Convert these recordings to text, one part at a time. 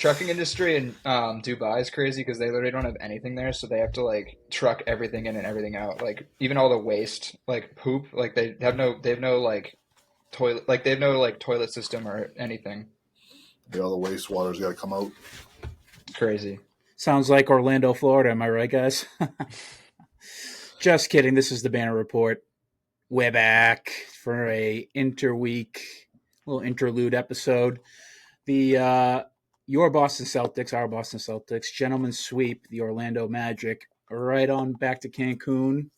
trucking industry in Dubai is crazy because they literally don't have anything there, so they have to like truck everything in and everything out. Like even all the waste, like poop, like they have no like toilet, like they have no like toilet system or anything. Yeah, all the wastewater's got to come out. It's crazy. Sounds like Orlando, Florida. Am I right, guys? Just kidding. This is the Banner Report. We're back for a interweek little interlude episode. The your Boston Celtics, our Boston Celtics, gentlemen sweep the Orlando Magic right on back to Cancun.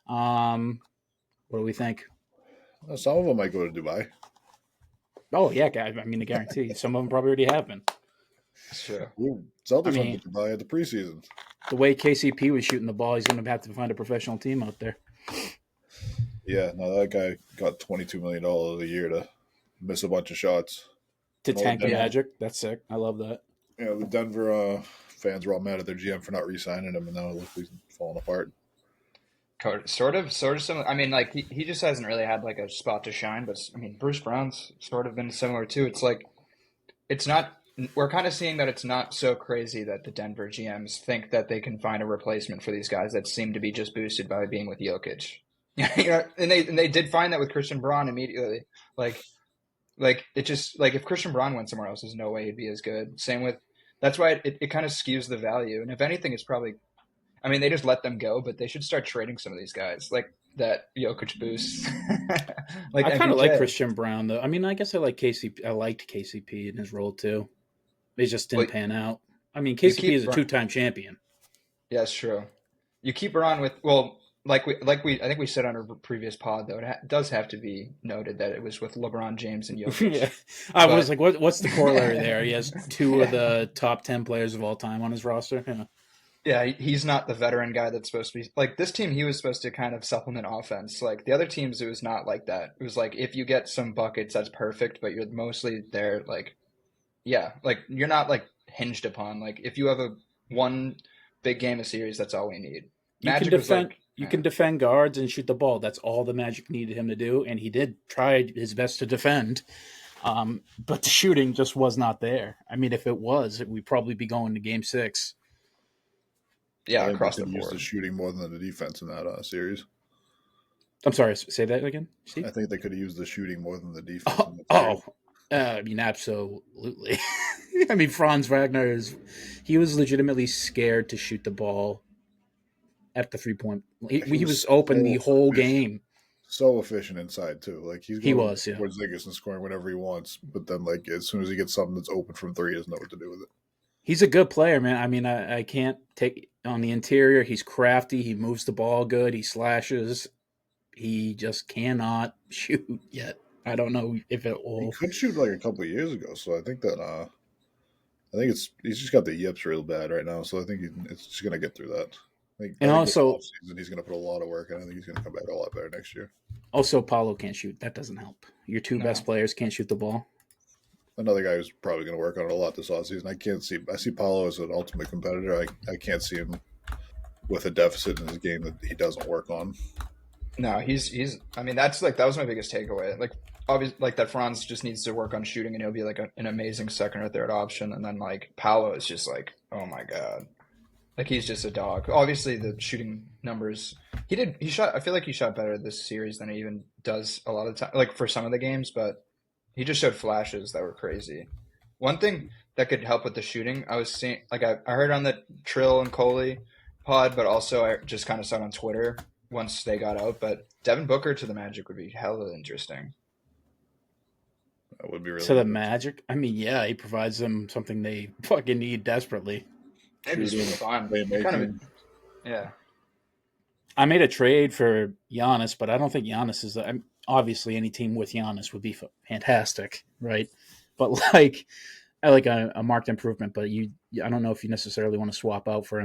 What do we think? Some of them might go to Dubai. Oh yeah, guys. I mean, I guarantee some of them probably already have been. Sure. Ooh, I Celtics went mean, to Dubai at the preseason. the way KCP was shooting the ball, he's going to have to find a professional team out there. Yeah, no, that guy got $22 million a year to miss a bunch of shots. To And all tank the Denver- Magic. That's sick. I love that. Yeah, the Denver fans were all mad at their GM for not re-signing him, and now it looks like he's falling apart. Sort of similar. I mean, like he just hasn't really had like a spot to shine. But I mean, Bruce Brown's sort of been similar too. It's like it's not. We're kind of seeing that it's not so crazy that the Denver GMs think that they can find a replacement for these guys that seem to be just boosted by being with Jokic. And they did find that with Christian Braun immediately. Like it just like if Christian Braun went somewhere else, there's no way he'd be as good. Same with that's why it kind of skews the value. And if anything, it's probably I mean they just let them go, but they should start trading some of these guys like that Jokic boost. Like I kind of MPJ. like Christian Brown though. I mean, I guess I like KCP. I liked KCP in his role too. They just didn't Like, pan out. I mean, you KCP keep is a two-time champion. Yeah, it's true. You keep her on with I think we said on our previous pod though it does have to be noted that it was with LeBron James and Jokic. Yeah, I was But like, what's the corollary there? He has two of the top 10 players of all time on his roster. Yeah. yeah, he's not the veteran guy that's supposed to be like this team. He was supposed to kind of supplement offense. Like the other teams, it was not like that. It was like if you get some buckets, that's perfect. But you're mostly there, like yeah, like you're not like hinged upon. Like if you have a one big game of series, that's all we need. You can Magic was defend. like, You can defend guards and shoot the ball. That's all the Magic needed him to do, and he did try his best to defend. But the shooting just was not there. I mean, if it was, we'd probably be going to Game 6. yeah, I think they across the could use board. the shooting more than the defense in that series. I'm sorry, say that again, Steve? I think they could have used the shooting more than the defense. Oh, In that series. I mean, absolutely. I mean, Franz Wagner he was legitimately scared to shoot the ball at the 3-point. He was open the whole game. So efficient inside too. Like He going was, yeah. towards Vegas and scoring whenever he wants, but then like as soon as he gets something that's open from three, he doesn't know what to do with it. He's a good player, man. I mean, I can't take on the interior. He's crafty. He moves the ball good. He slashes. He just cannot shoot yet. I don't know if it He will. could shoot like a couple of years ago, so I think that he's just got the yips real bad right now. So I think it's just gonna get through that. And also, season he's gonna put a lot of work, and I think he's gonna come back a lot better next year. Paulo can't shoot. That doesn't help. Your two best players can't shoot the ball. Another guy who's probably going to work on it a lot this offseason. I see Paulo as an ultimate competitor. I can't see him with a deficit in his game that he doesn't work on. No, he's. I mean, that was my biggest takeaway. Like, obviously, like that Franz just needs to work on shooting, and he'll be like an amazing second or third option. And then like Paolo is just like, oh my god, like he's just a dog. Obviously, the shooting numbers he shot. I feel like he shot better this series than he even does a lot of time. Like for some of the games, but he just showed flashes that were crazy. One thing that could help with the shooting, I was seeing, like I heard on the Trill and Coley pod, but also I just kind of saw it on Twitter once they got out. But Devin Booker to the Magic would be hella interesting. That would be really To the good. Magic? I mean, yeah, he provides them something they fucking need desperately. It'd just be Shooting, fun. playmaking. Kind of, yeah. I made a trade for Giannis, but I don't think Giannis is. Obviously, any team with Giannis would be fantastic, right? But like, I like a marked improvement. But I don't know if you necessarily want to swap out for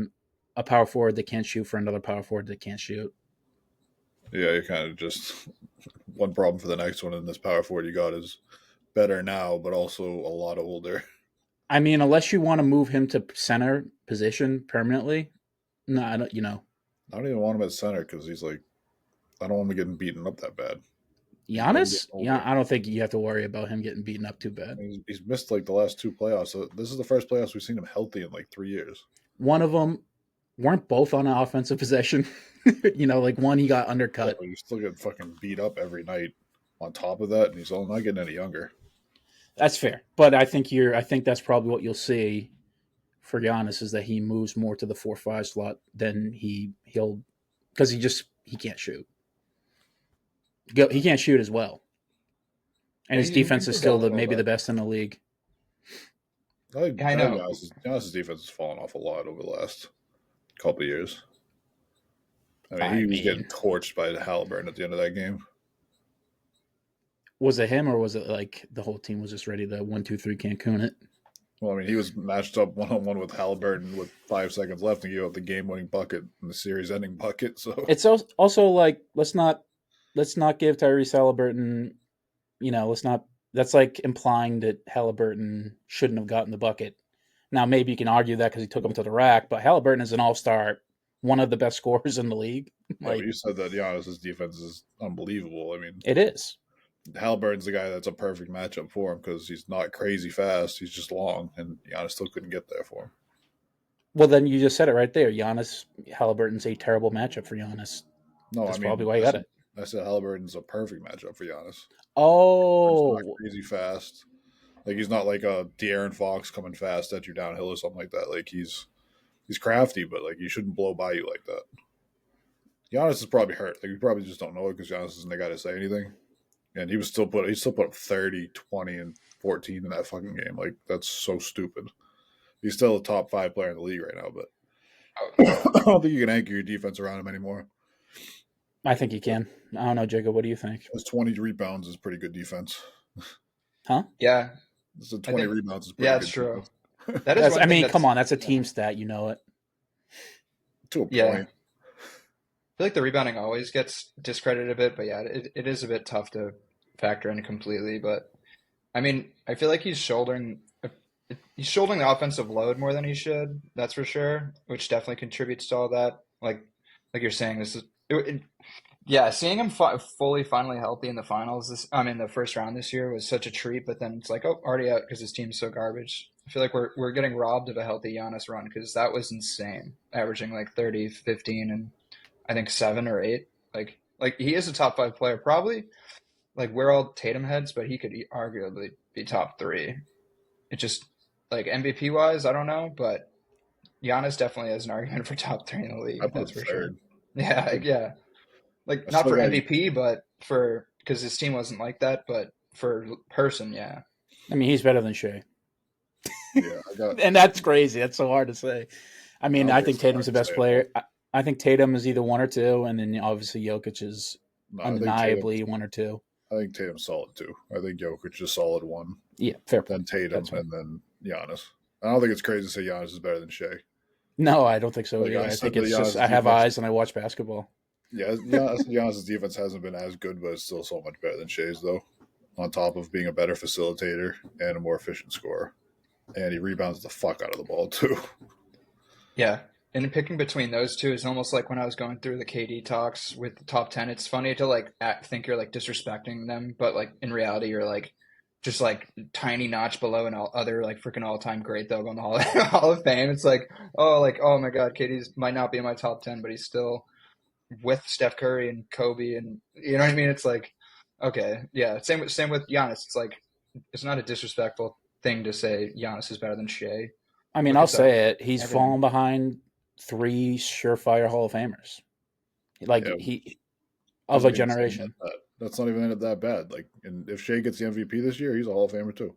a power forward that can't shoot for another power forward that can't shoot. Yeah, you're kind of just one problem for the next one, and this power forward you got is better now, but also a lot older. I mean, unless you want to move him to center position permanently, no, I don't. I don't even want him at center because he's like, I don't want him getting beaten up that bad. him getting Giannis? Yeah, older. I don't think you have to worry about him getting beaten up too bad. He's missed like the last 2 playoffs. So this is the first playoffs we've seen him healthy in like 3 years. One of them weren't both on an offensive possession. Like one he got Yeah, undercut. but he's still getting fucking beat up every night. On top of that, and he's all not getting any younger. That's fair, but I think that's probably what you'll see for Giannis is that he moves more to the 4-5 slot than he'll because he can't shoot. He can't shoot as well, and his He defense is improved a still little, maybe the but best in the league. I I think know. Giannis's defense has fallen off a lot over the last couple of years. I mean, I he was getting mean, torched by Halliburton at the end of that game. was it him or was it like the whole team was just ready to 1-2-3 Cancun it? Well, I mean, he was matched up 1-on-1 with Halliburton with 5 seconds left and gave up the game-winning bucket and the series-ending bucket. So It's also like let's not give Tyrese Halliburton. Let's not. That's like implying that Halliburton shouldn't have gotten the bucket. Now maybe you can argue that because he took him to the rack, but Halliburton is an all-star, one of the best scorers in the league. yeah, but Like you said that Giannis's defense is unbelievable. I mean, it is. Halliburton's the guy that's a perfect matchup for him because he's not crazy fast. He's just long, and Giannis still couldn't get there for him. Well, then you just said it right there. Giannis Halliburton's a terrible matchup for Giannis. No, That's I probably mean, why you got it. I said Halliburton's a perfect matchup for Giannis. He's not Oh, crazy fast. Like he's not like a De'Aaron Fox coming fast at you downhill or something like that. Like he's crafty, but like you shouldn't blow by you like that. Giannis is probably hurt. Like we probably just don't know it because Giannis isn't the guy to say anything. And he still put up 30, 20, and 14 in that fucking game. Like that's so stupid. He's still a top 5 player in the league right now, but I don't think you can anchor your defense around him anymore. I think you can. I don't know, Jacob. What do you think? His 20 rebounds is pretty good defense. Huh? Yeah, So I 20 think rebounds is pretty yeah, good it's true. defense. That is one thing Come that's on. That's a team stat. You know it. To a yeah. point. I feel like the rebounding always gets discredited a bit, but yeah, it is a bit tough to factor in completely. But I mean, I feel like he's shouldering the offensive load more than he should. That's for sure, which definitely contributes to all that. Like you're saying, yeah, seeing him fully finally healthy in the finals. I mean, the first round this year was such a treat, but then it's like, oh, already out because his team's so garbage. I feel like we're getting robbed of a healthy Giannis run because that was insane, averaging like 30, 15, and I think 7 or 8. Like he is a top 5 player, probably. Like we're all Tatum heads, but he could arguably be top 3. It just like MVP wise, I don't know, but Giannis definitely has an argument for top 3 in the I league. put That's him for sure. third. Yeah, yeah. Like I not still for got MVP, but for because his team wasn't like that, but for person, yeah. I mean, he's better than Shea. yeah, I got And that's crazy. That's so hard to say. I I mean, don't I think think it's that Tatum's hard the to best say at all. player. I think Tatum is either 1 or 2, and then obviously Jokic is No, undeniably 1 or 2. I think Tatum's solid too. I think Jokic is solid 1. Yeah, fair Then point. Tatum That's fair. and then Giannis. I don't think it's crazy to say Giannis is better than Shea. No, I don't think so Like either. I I said think that it's just Giannis' I have defense eyes and I watch basketball. yeah, Giannis' defense hasn't been as good, but it's still so much better than Shea's though. On top of being a better facilitator and a more efficient scorer. And he rebounds the fuck out of the ball too. Yeah. And picking between those two is almost like when I was going through the KD talks with the top 10. It's funny to like think you're like disrespecting them, but like in reality, you're like just like tiny notch below an other like freaking all time great. They'll go in the Hall of Fame. It's like, oh my God, KD's might not be in my top 10, but he's still with Steph Curry and Kobe. And you know what I mean? It's like, okay. Yeah. Same with Giannis. It's like, it's not a disrespectful thing to say Giannis is better than Shea. I mean, Look I'll at the say it. He's everything. fallen behind 3 surefire Hall of Famers. Like Yeah. he of a Doesn't even seem generation. that bad. That's not even that bad. Like, and if Shea gets the MVP this year, he's a Hall of Famer too.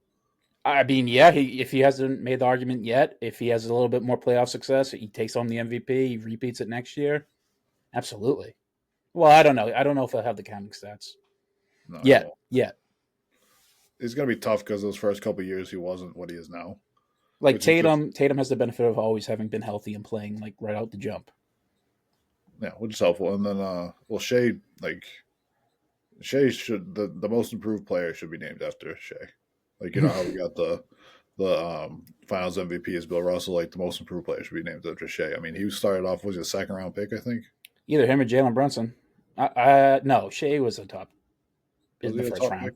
I mean, yeah, if he hasn't made the argument yet, if he has a little bit more playoff success, he takes home the MVP, he repeats it next year. Absolutely. Well, I don't know. I don't know if he'll have the counting stats. No, Yet. it's gonna be tough because those first couple of years he wasn't what he is now. Like Which is Tatum has the benefit of always having been healthy and playing like right out the jump. Yeah, which is helpful. And then, Shea should the most improved player should be named after Shea. Like you know how we got the Finals MVP is Bill Russell. Like the most improved player should be named after Shea. I mean, he started off was a 2nd round pick, I think. Either him or Jalen Brunson. No, Shea was a top. Was in he the a first top round. pick?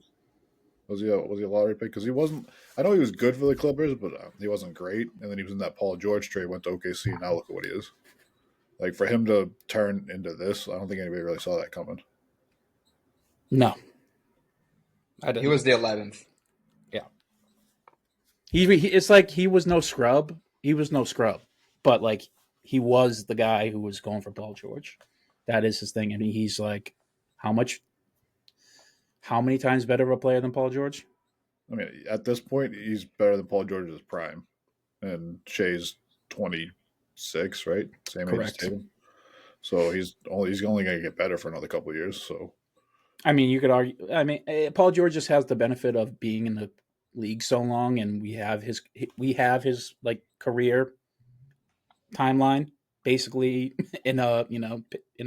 Was he a lottery pick? Because he wasn't. I know he was good for the Clippers, but he wasn't great. And then he was in that Paul George trade, went to OKC, and now look at what he is. Like for him to turn into this, I don't think anybody really saw that coming. No, I He didn't. was the 11th. Yeah, it's like he was no scrub. He was no scrub, but like he was the guy who was going for Paul George. That is his thing, and he's like, how many times better of a player than Paul George? I mean, at this point, he's better than Paul George's prime, and Shea's 26, right? Same age as Correct. Tatum. So he's only going to get better for another couple of years. So I mean, you could argue. I mean, Paul George just has the benefit of being in the league so long, and we have his like career timeline basically in a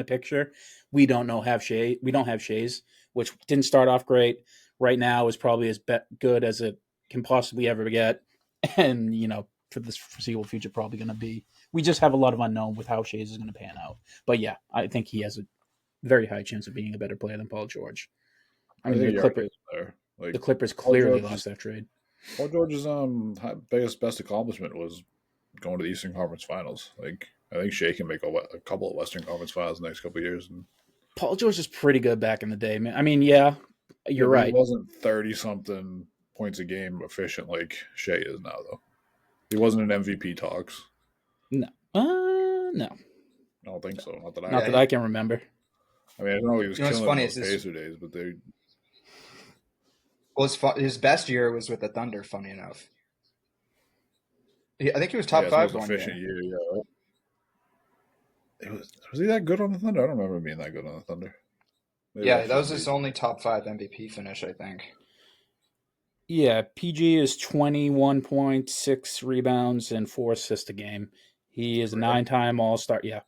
picture. We don't have Shea's, which didn't start off great. Right now is probably as good as it can possibly ever get, and for this foreseeable future probably going to be. We just have a lot of unknown with how Shea's is going to pan out. But yeah, I think he has a very high chance of being a better player than Paul George. I I mean, think he already is there. the Like Clippers Paul clearly George's, lost that trade. Paul George's best accomplishment was going to the Eastern Conference Finals. Like I think Shea can make a couple of Western Conference Finals in the next couple of years. And Paul George is pretty good back in the day, man. I mean, yeah, you're but he right. wasn't 30 something points a game efficient like Shea is now, though. He wasn't in MVP talks. No, no, I don't think so. Not that not that I can remember. I mean, I know he was What's killing funny in is those this. Pacer days, but they. Well, his best year was with the Thunder. Funny enough, I think he was top Yeah, five most one efficient year. year. Yeah, was he that good on the Thunder? I don't remember him being that good on the Thunder. Maybe Yeah, that's that just was me. his only top five MVP finish, I think. Yeah, PG is 21.6 rebounds and 4 assists a game. He is a 9-time All-Star. Yeah,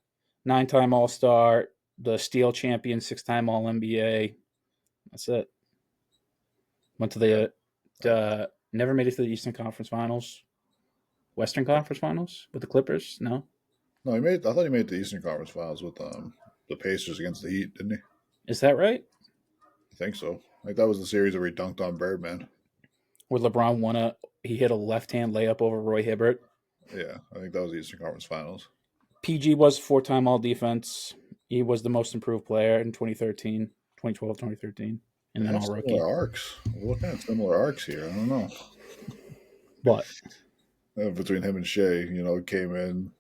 9-time All-Star, the Steel Champion, 6-time All NBA. That's it. Went to the never made it to the Eastern Conference Finals, Western Conference Finals with the Clippers. No, No, he made. I thought he made the Eastern Conference Finals with the Pacers against the Heat, didn't he? is that right? I think so. Like that was the series where he dunked on Birdman. Where LeBron he hit a left-hand layup over Roy Hibbert. Yeah, I think that was the Eastern Conference Finals. PG was 4-time All Defense. He was the most improved player in 2013, 2012, 2013, and then All Rookie. Similar arcs. We're looking at similar arcs here. I don't know. But Between him and Shea, came in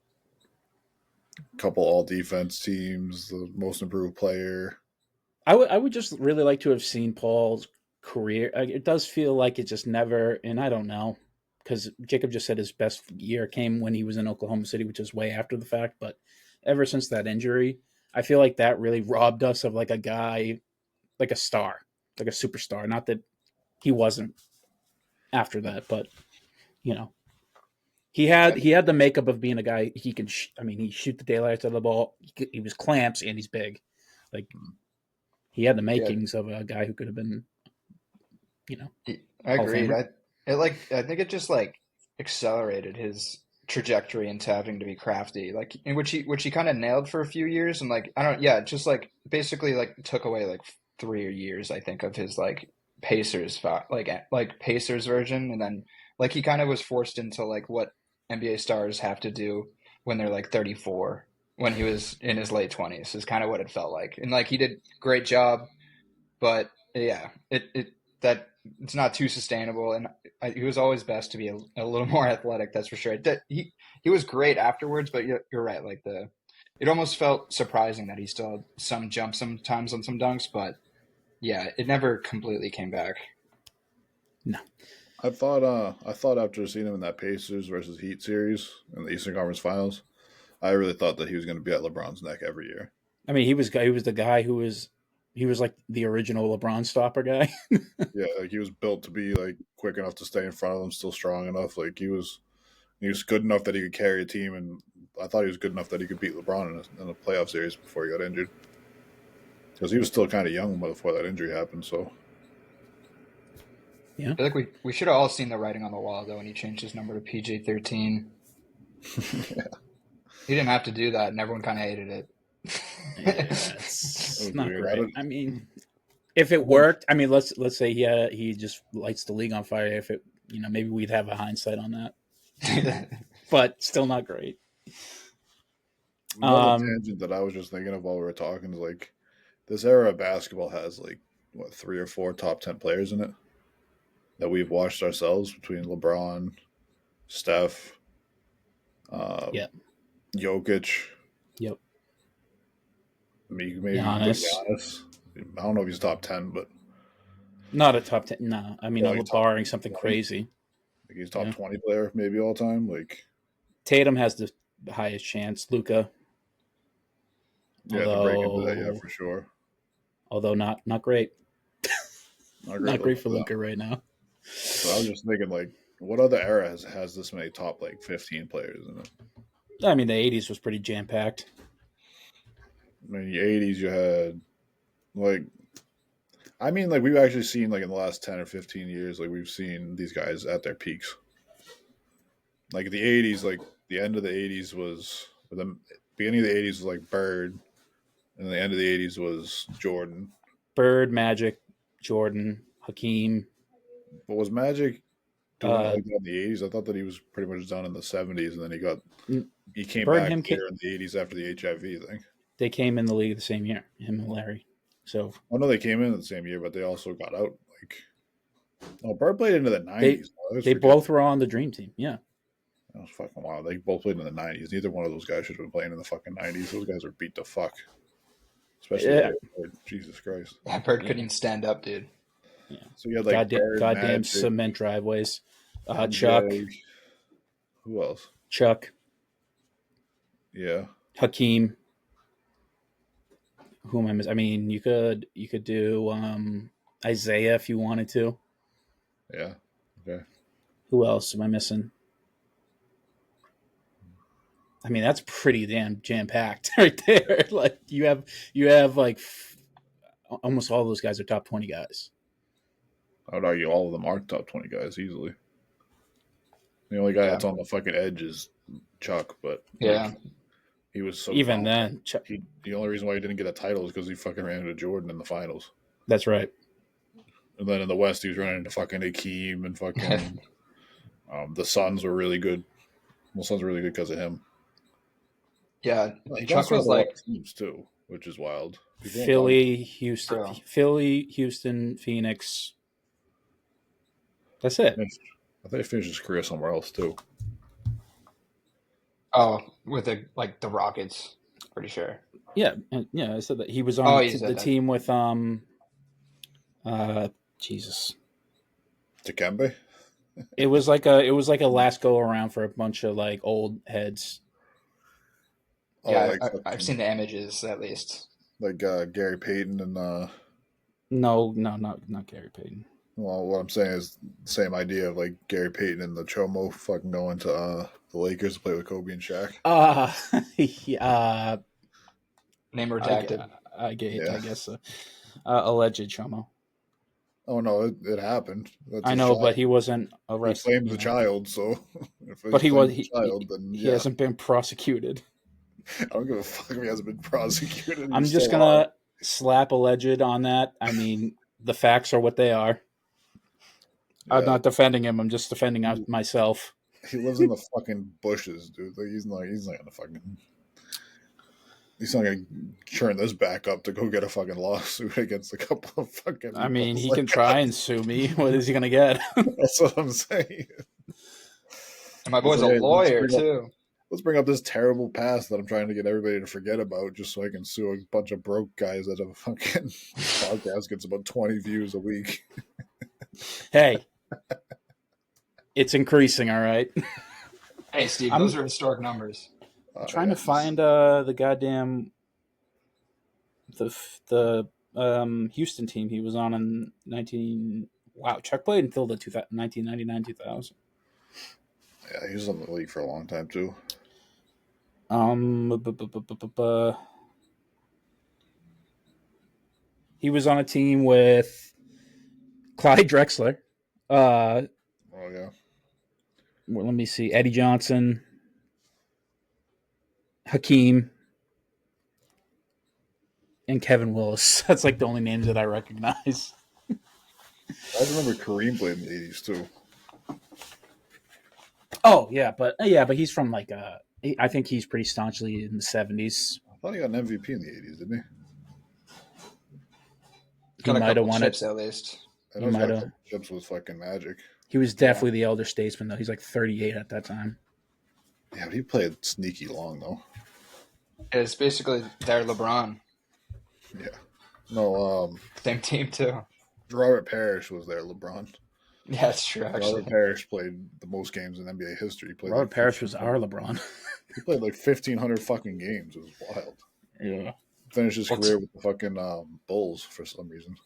a couple all defense teams, the most improved player. I would just really like to have seen Paul's career. It does feel like it just never, and I don't know, because Jacob just said his best year came when he was in Oklahoma City, which is way after the fact. But ever since that injury, I feel like that really robbed us of like a guy, like a star, like a superstar. Not that he wasn't after that, but he had the makeup of being a guy. He can, he shoot the daylights out of the ball. He was clamps and he's big, like. He had the makings of a guy who could have been, I agreed. I think it just like accelerated his trajectory into having to be crafty, like in which he kind of nailed for a few years, and like it just like basically like took away like 3 years, I think, of his like Pacers like Pacers version, and then like he kind of was forced into like what NBA stars have to do when they're like 34. When he was in his late 20s is kind of what it felt like. And like he did a great job, but yeah, it's not too sustainable. And he was always best to be a little more athletic, that's for sure. He was great afterwards, but you're right. Like it almost felt surprising that he still had some jump sometimes on some dunks, but yeah, it never completely came back. No. I thought after seeing him in that Pacers versus Heat series in the Eastern Conference Finals, I really thought that he was going to be at LeBron's neck every year. I mean, he was the guy who was like the original LeBron stopper guy. Yeah, like he was built to be like quick enough to stay in front of them, still strong enough. Like he was good enough that he could carry a team, and I thought he was good enough that he could beat LeBron in a playoff series before he got injured. Because he was still kind of young before that injury happened. So yeah, I feel like we should have all seen the writing on the wall though when he changed his number to PJ13. Yeah. He didn't have to do that, and everyone kind of hated it. it's not weird. great. I mean, if it worked, I mean, let's say he just lights the league on fire. If it, maybe we'd have a hindsight on that, but still not great. Another tangent that I was just thinking of while we were talking is like this era of basketball has like what 3 or 4 top 10 players in it that we've watched ourselves between LeBron, Steph, Yep. Jokic. Yep. Maybe Giannis. Giannis. I don't know if he's top 10, but not a top 10. No, I mean, barring something 20. crazy. Like he's top 20 player, maybe all time. Like Tatum has the highest chance. Luka. Yeah, to break into that, yeah, for sure. Although not great. Not great for that. Luka right now. So I was just thinking, like, what other era has this many top, like, 15 players in it? I mean, the 80s was pretty jam-packed. I mean, the 80s you had, like, we've actually seen, like, in the last 10 or 15 years, like, we've seen these guys at their peaks. Like, the 80s, like, the end of the 80s was, the beginning of the 80s was, like, Bird, and the end of the 80s was Jordan. Bird, Magic, Jordan, Hakeem. But was Magic doing it like that in the 80s? I thought that he was pretty much done in the 70s, and then he came Bird back later in the 80s after the HIV thing. They came in the league the same year, him and Larry. So I know they came in the same year, but they also got out. Bird played into the 90s. They both were on the Dream Team, yeah. That was fucking wild. They both played in the 90s. Neither one of those guys should have been playing in the fucking 90s. Those guys were beat the fuck. Especially Bird. Jesus Christ. Yeah, Bird couldn't even stand up, dude. Yeah. So you had like goddamn Magic, cement driveways. MJ, Chuck. Who else? Chuck. Yeah. Hakeem. Who am I missing? I mean, you could do Isaiah if you wanted to. Yeah. Okay. Who else am I missing? I mean, that's pretty damn jam packed right there. Like you have like almost all those guys are top 20 guys. I would argue all of them are top 20 guys easily. The only guy that's on the fucking edge is Chuck, but he was so even then. The only reason why he didn't get a title is because he fucking ran into Jordan in the finals. That's right. And then in the West, he was running into fucking Hakeem and fucking the Suns were really good. The Suns were really good because of him. Yeah, Chuck was like teams too, which is wild. Philly, Houston, Phoenix. That's it. I thought he finished his career somewhere else too. Oh, with the Rockets, pretty sure. Yeah. I said that he was on the team with Jesus. Dikembe? It was like a last go around for a bunch of like old heads. Yeah, I've seen the images at least. Like Gary Payton and No, not Gary Payton. Well, what I'm saying is the same idea of like Gary Payton and the Chomo fucking going to the Lakers to play with Kobe and Shaq. Name redacted. I guess so. Alleged Chomo. Oh no, it happened. That's I know, but he wasn't arrested. He claims a child, so. But he hasn't been prosecuted. I don't give a fuck if he hasn't been prosecuted. I'm just gonna slap alleged on that. I mean, the facts are what they are. Yeah. I'm not defending him. I'm just defending myself. He lives in the fucking bushes, dude. Like, he's not gonna turn this back up to go get a fucking lawsuit against a couple of fucking. I mean, he can try and sue me. What is he gonna get? That's what I'm saying. And my boy's a lawyer too. Let's bring up this terrible past that I'm trying to get everybody to forget about, just so I can sue a bunch of broke guys that a fucking podcast gets about 20 views a week. Hey, it's increasing, all right. Hey, Steve, those are historic numbers. I'm trying to find the goddamn the Houston team he was on in 19. Wow, Chuck played until the 1999-2000. Yeah, he was in the league for a long time too. He was on a team with Clyde Drexler. Oh yeah. Well, let me see. Eddie Johnson, Hakeem, and Kevin Willis. That's like the only names that I recognize. I remember Kareem played in the 80s too. Oh but he's from like I think he's pretty staunchly in the 70s. I thought he got an MVP in the 80s, didn't he? He Got a might have couple won it. chips at least. I He know he's got might a have. couple chips with fucking Magic. He was definitely the elder statesman though. He's like 38 at that time. Yeah, but he played sneaky long though. It's basically their LeBron. Yeah. No, Same team too. Robert Parrish was there, LeBron. Yeah, it's true. Actually, Robert Parrish played the most games in NBA history. He played Robert like Parrish was our LeBron. He played like 1,500 fucking games. It was wild. Yeah. Finished his career with the fucking Bulls for some reason.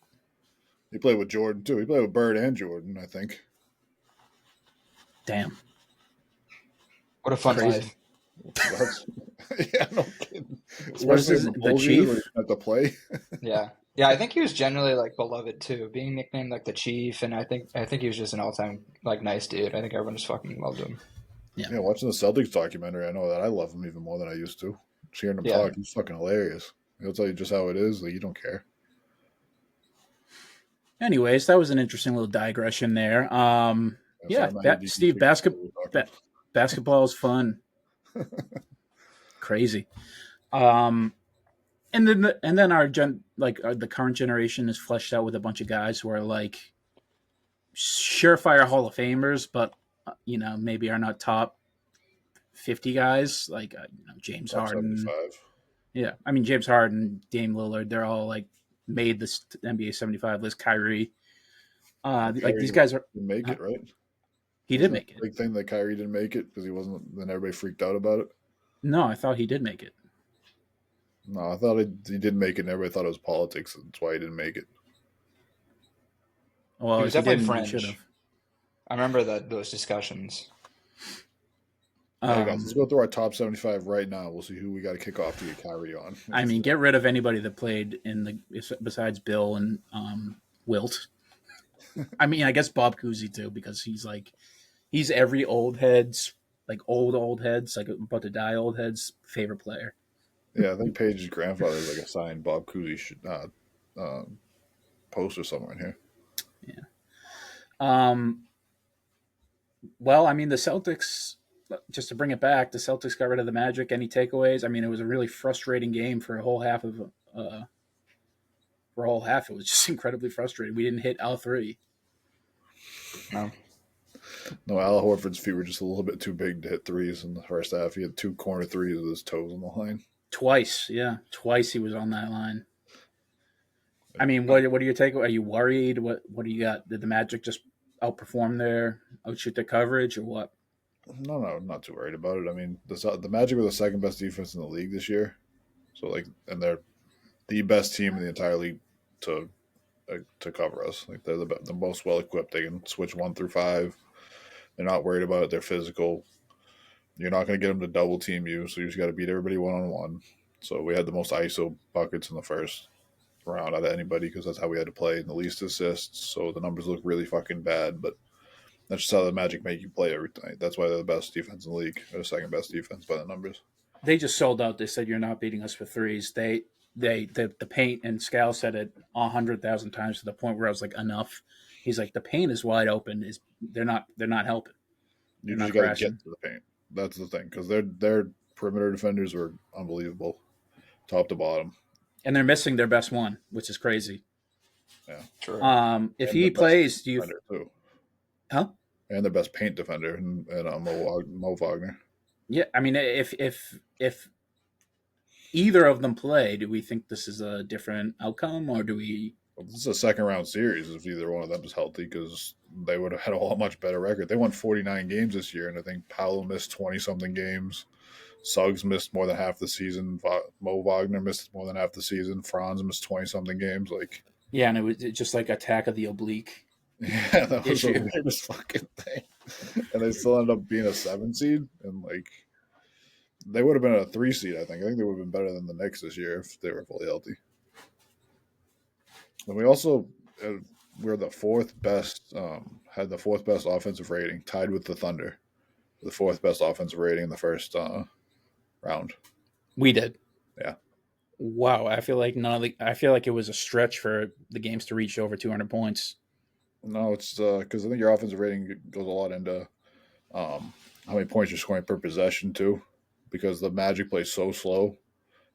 He played with Jordan too. He played with Bird and Jordan, I think. Damn. what a fun Crazy. life. Yeah, no kidding. What is Especially his, in the Bulls Chief? years where you have to play. Yeah, yeah. I think he was generally like beloved too, being nicknamed like the Chief, and I think he was just an all-time like nice dude. I think everyone just fucking loved him. Yeah, watching the Celtics documentary, I know that I love him even more than I used to. Just hearing him Yeah. talk, he's fucking hilarious. He'll tell you just how it is. Like, you don't care. Anyways, that was an interesting little digression there. Yeah, Steve, basketball is fun. Crazy. And then our the current generation is fleshed out with a bunch of guys who are like surefire Hall of Famers, but maybe are not top 50 guys like James Top Harden. 75. Yeah, I mean James Harden, Dame Lillard, they're all like made this NBA 75 list. Kyrie, like these guys are Didn't make it, right? He did make it. Big thing that Kyrie didn't make it because he wasn't. Then everybody freaked out about it. No, I thought he did make it. No, I thought he didn't make it. And everybody thought it was politics. That's why he didn't make it. Well, He was if definitely didn't, he fringe. should have. I remember those discussions. Hey guys, let's go through our top 75 right now. We'll see who we got to kick off to get Kyrie on. I mean, get rid of anybody that played besides Bill and Wilt. I mean, I guess Bob Cousy too, because he's every old head's like old heads, like about to die old heads favorite player. Yeah, I think Paige's grandfather is like a signed Bob Cousy poster somewhere in here. Yeah. Well, I mean, the Celtics. Just to bring it back, the Celtics got rid of the Magic. Any takeaways? I mean, it was a really frustrating game for a whole half of. For a whole half, it was just incredibly frustrating. We didn't hit all three. No, Al Horford's feet were just a little bit too big to hit threes in the first half. He had 2 corner threes with his toes on the line. Twice he was on that line. I mean, what are your takeaways? Are you worried? What do you got? Did the Magic just outshoot their coverage, or what? No, I'm not too worried about it. I mean, the Magic were the second best defense in the league this year. So, and they're the best team in the entire league to cover us. Like, they're the most well equipped. They can switch 1 through 5. They're not worried about it. They're physical. You're not going to get them to double team you, so you just got to beat everybody 1-on-1. So we had the most ISO buckets in the first round out of anybody because that's how we had to play, and the least assists. So the numbers look really fucking bad, but that's just how the Magic make you play every night. That's why they're the best defense in the league. They're the second best defense by the numbers. They just sold out. They said you're not beating us for threes. The paint, and Scal said it 100,000 times to the point where I was like, enough. He's like, the paint is wide open. They're not helping. You just got to get to the paint. That's the thing, because their perimeter defenders were unbelievable, top to bottom. And they're missing their best one, which is crazy. Yeah, true. If he plays, do you? Too. Huh? And the best paint defender, and Mo Wagner. Yeah, I mean, if either of them play, do we think this is a different outcome, or do we? Well, this is a second round series if either one of them is healthy, because they would have had a much better record. They won 49 games this year, and I think Paolo missed 20-something games. Suggs missed more than half the season. Mo Wagner missed more than half the season. Franz missed 20-something games. Yeah, and it was just like attack of the oblique. Yeah, that was the weirdest fucking thing. And they still ended up being a 7 seed, and they would have been a 3 seed. I think they would have been better than the Knicks this year if they were fully healthy. And we also we're the 4th best. Had the 4th best offensive rating, tied with the Thunder, the 4th best offensive rating in the first round. We did. Yeah, Wow, I feel like I feel like it was a stretch for the games to reach over 200 points. No, it's because I think your offensive rating goes a lot into how many points you're scoring per possession too, because the Magic play so slow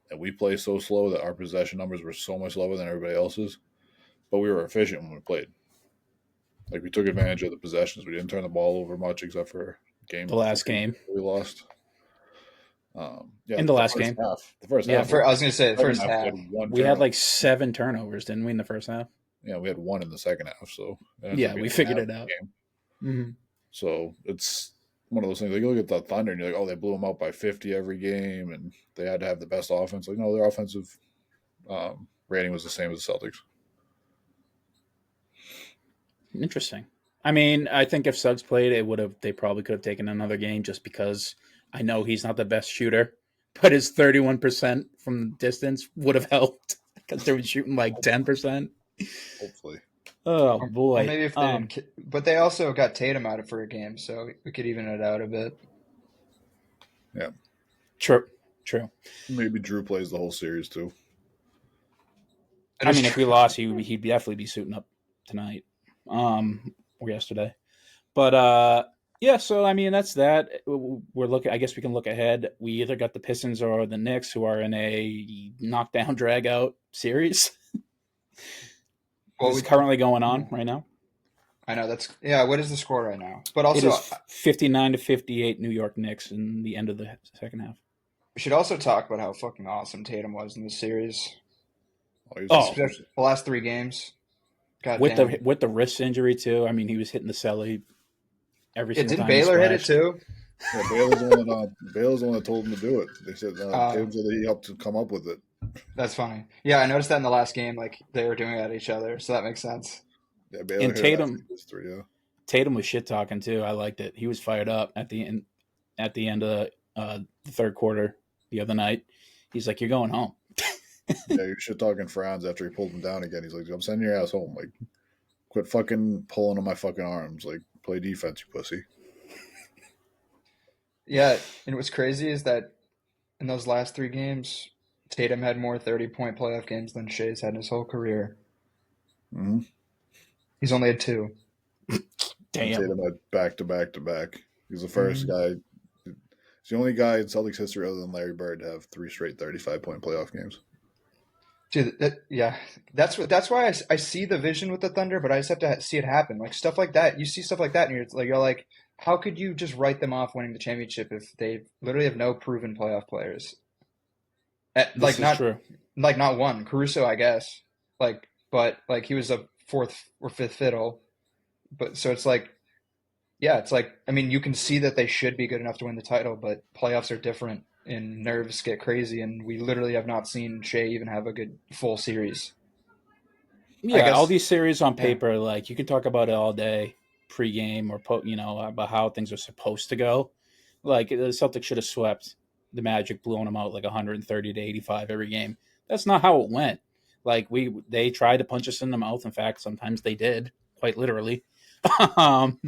and we play so slow that our possession numbers were so much lower than everybody else's. But we were efficient when we played. Like we took advantage of the possessions. We didn't turn the ball over much except for The game last 3 game. we lost. Yeah, In the the last first game. half. The first Yeah, half. I was gonna say the Second first half we half. had one we had turnover. like 7 turnovers, didn't we, in the first half? Yeah, we had one in the second half, so it ends up Yeah, being we like figured half it the out. game. Mm-hmm. So it's one of those things. Like you look at the Thunder and you're like, oh, they blew them out by 50 every game, and they had to have the best offense. Like no, their offensive rating was the same as the Celtics. Interesting. I mean, I think if Suggs played, they probably could have taken another game just because I know he's not the best shooter, but his 31% from distance would have helped because they were shooting like 10%. Hopefully, Oh Or boy. maybe if they didn't, but they also got Tatum out for a game, so we could even it out a bit. yeah. True. True. Maybe Drew plays the whole series too. It I is mean, if we true. lost, he'd definitely be suiting up tonight, or yesterday. But yeah. So I mean, that's that. We're looking. I guess we can look ahead. We either got the Pistons or the Knicks, who are in a knockdown drag out series. Well, This is currently going on right now. I know that's yeah. What is the score right now? But It also, is 59-58 New York Knicks in the end of the second half. we should also talk about how fucking awesome Tatum was in this series, Oh, he was Oh, awesome. especially the last 3 games. God with damn. the wrist injury too. I mean, he was hitting the celly every Yeah, single didn't time he Baylor hit it splashed. too? Yeah, Baylor's the one that told him to do it. They said Uh, Tatum said that he helped to come up with it. that's funny. Yeah, I noticed that in the last game, like they were doing it at each other, so that makes sense. Yeah, Baylor And hit it after history. Yeah, Tatum was shit talking too. I liked it. He was fired up at the end of the third quarter the other night. He's like, "You're going home." yeah. You're shit talking Franz after he pulled him down again. He's like, "I'm sending your ass home. Like, quit fucking pulling on my fucking arms. Like, play defense, you pussy." Yeah, and what's crazy is that in those last 3 games, Tatum had more 30-point playoff games than Shea's had in his whole career. Mm-hmm. He's only had 2. And Damn. Tatum had back to back to back. He's the first Mhm. guy. He's the only guy in Celtics history other than Larry Bird to have 3 straight 35-point playoff games. Dude, yeah, that's why I see the vision with the Thunder, but I just have to see it happen. Like stuff like that, you see stuff like that, and you're like, how could you just write them off winning the championship if they literally have no proven playoff players? This is true. Like not one. Caruso, I guess. But like he was a fourth or fifth fiddle. But so it's like, yeah, it's like I mean, you can see that they should be good enough to win the title, but playoffs are different and nerves get crazy, and we literally have not seen Shea even have a good full series. I Yeah, all guess, these series on yeah. paper, like you can talk about it all day, pregame or about how things are supposed to go. Like the Celtics should have swept the Magic, blown them out like 130-85 every game. That's not how it went. Like they tried to punch us in the mouth. In fact, sometimes they did, quite literally. um,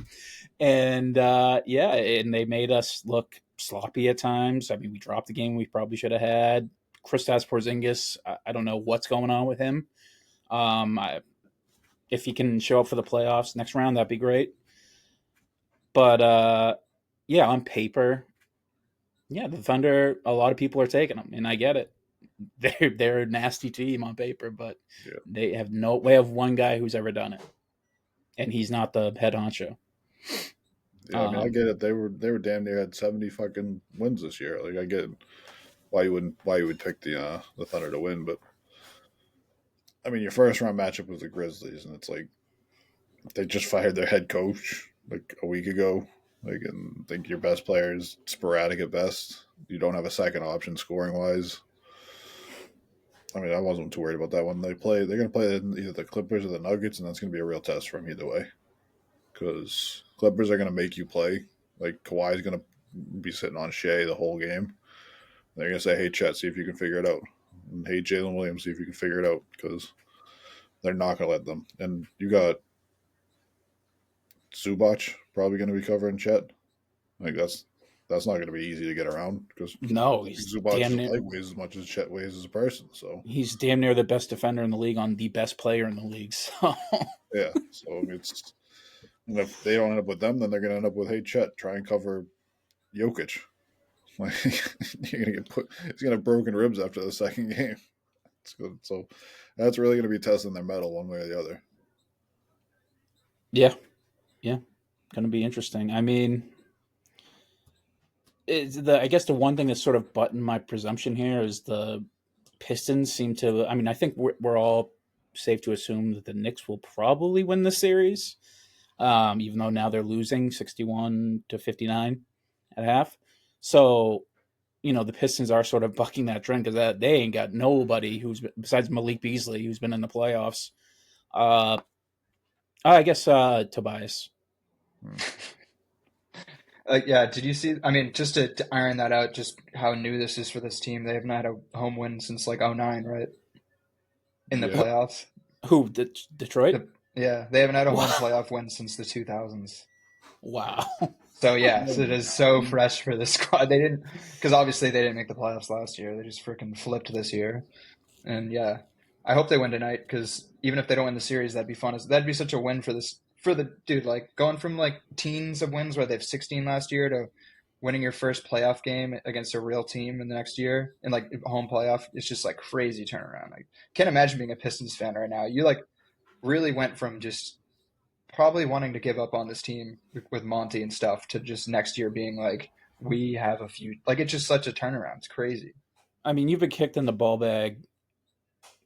and yeah, and they made us look sloppy at times. I mean, we dropped the game we probably should have had. Kristaps Porzingis, I don't know what's going on with him. I, if he can show up for the playoffs next round, that'd be great. But yeah, on paper, yeah, the Thunder. A lot of people are taking them, and I get it. They're a nasty team on paper, but Yeah. they have no. We have one guy who's ever done it, and he's not the head honcho. Yeah, I mean, I get it. They were damn near had 70 fucking wins this year. Like, I get why you would pick the Thunder to win, but I mean, your first round matchup was the Grizzlies, and it's like they just fired their head coach like a week ago. Like, and I think your best player is sporadic at best. You don't have a second option scoring wise. I mean, I wasn't too worried about that one. They're going to play either the Clippers or the Nuggets, and that's going to be a real test for them either way. Because Clippers are going to make you play. Like Kawhi's going to be sitting on Shea the whole game. They're going to say, "Hey, Chet, see if you can figure it out." And, "Hey, Jalen Williams, see if you can figure it out." Because they're not going to let them. And you got Zubac probably going to be covering Chet. Like that's that's not going to be easy to get around because No, he's Zubac's damn near leg weighs as much as Chet weighs as a person. So he's damn near the best defender in the league on the best player in the league. So yeah, so it's and if they don't end up with them, then they're going to end up with Chet try and cover Jokic. Like you're going to get put. He's going to have broken ribs after the second game. It's good. So that's really going to be testing their metal one way or the other. yeah, going to be interesting. I mean, I guess the one thing that's sort of buttoned my presumption here is the Pistons seem to. I mean, I think we're all safe to assume that the Knicks will probably win the series, even though now they're losing 61-59 at half. So the Pistons are sort of bucking that trend because they ain't got nobody who's besides Malik Beasley who's been in the playoffs. I guess Tobias. Yeah, did you see? I mean, just to iron that out, just how new this is for this team. They have not had a home win since like '09, right? In the Yeah. playoffs. Who? Detroit? Yeah, they haven't had a home Wow. playoff win since the 2000s. Wow. So yeah, so it is so fresh for this squad. They didn't, because obviously they didn't make the playoffs last year. They just freaking flipped this year. And yeah, I hope they win tonight because even if they don't win the series, that'd be fun. That'd be such a win for the dude. Like going from like teens of wins where they have 16 last year to winning your first playoff game against a real team in the next year and like home playoff. It's just like crazy turnaround. Like can't imagine being a Pistons fan right now. You like really went from just probably wanting to give up on this team with Monty and stuff to just next year being like, we have a few. Like it's just such a turnaround. It's crazy. I mean, you've been kicked in the ball bag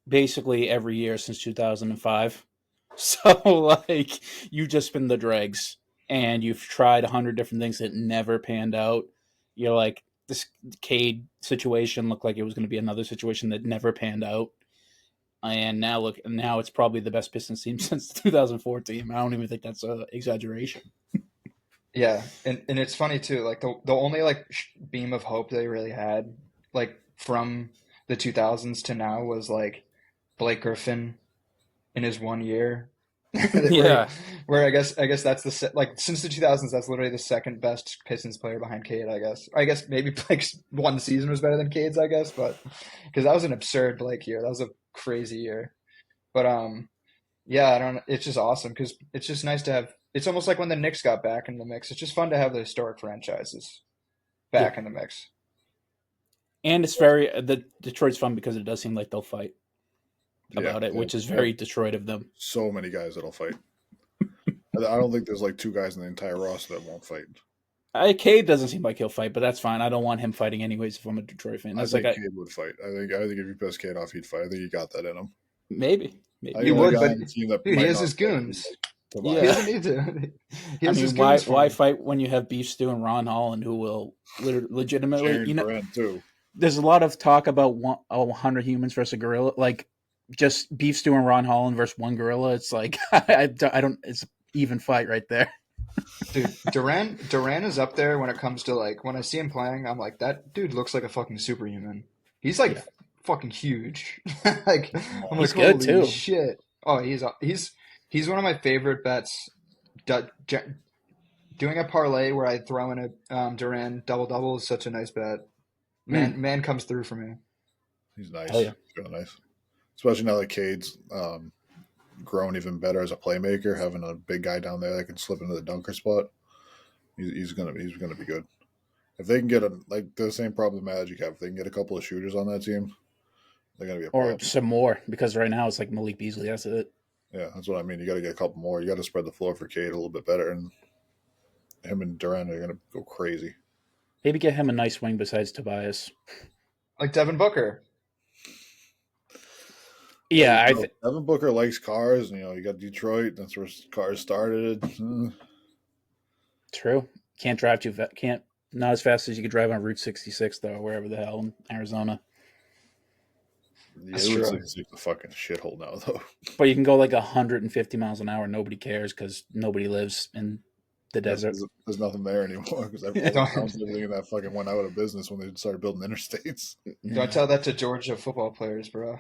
basically every year since 2005. So, like, you've just been the dregs and you've tried 100 different things that never panned out. You're like, this Cade situation looked like it was going to be another situation that never panned out. And now it's probably the best Pistons team since 2014. I don't even think that's an exaggeration. Yeah, and it's funny too. Like the only like beam of hope they really had, like from the 2000s to now, was like Blake Griffin in his 1 year, where Yeah. where I guess that's like since the 2000s, that's literally the second best Pistons player behind Cade. I guess maybe Blake's one season was better than Cade's. I guess, but because that was an absurd Blake year, that was a crazy year. But yeah, I don't. It's just awesome because it's just nice to have. It's almost like when the Knicks got back in the mix. It's just fun to have the historic franchises Yeah. back in the mix. And the Detroit's fun because it does seem like they'll fight about it, which is very Detroit of them. So many guys that'll fight. I don't think there's like two guys in the entire roster that won't fight. Cade doesn't seem like he'll fight, but that's fine. I don't want him fighting anyways if I'm a Detroit fan. I That's think like Cade would fight. I think if you piss Cade off, he'd fight. I think he got that in him. maybe. He would, but dude, he has his goons. Yeah. He doesn't need to. He has his why goons for him. fight when you have Beef Stew and Ron Holland, who will legitimately, Sharon Durant too. There's a lot of talk about 100 humans versus a gorilla, like just Beef Stew and Ron Holland versus one gorilla. It's like I don't. It's even fight right there. Dude, Duran is up there when it comes to like when I see him playing, I'm like that dude looks like a fucking superhuman. He's like fucking huge. Like I'm He's like good, holy too. shit. Oh, he's one of my favorite bets. Doing a parlay where I throw in a Duran double is such a nice bet. Man comes through for me. He's nice. Hell yeah. He's really nice. Especially now that Cade's grown even better as a playmaker, having a big guy down there that can slip into the dunker spot. He's gonna be good. If they can get the same problem the Magic have, if they can get a couple of shooters on that team, they're gonna be a problem. Or some more, because right now it's like Malik Beasley. That's it. Yeah, that's what I mean. You got to get a couple more. You got to spread the floor for Cade a little bit better, and him and Durant are gonna go crazy. Maybe get him a nice wing besides Tobias. Like Devin Booker. Yeah, Devin Booker likes cars. You got Detroit. That's where cars started. True. Can't drive not as fast as you could drive on Route 66 though, wherever the hell in Arizona. Yeah, That's it true. looks like a fucking shithole now, though. But you can go like 150 miles an hour. Nobody cares because nobody lives in the desert. There's nothing there anymore because everything in that fucking went out of business when they started building interstates. Don't tell that to Georgia football players, bro.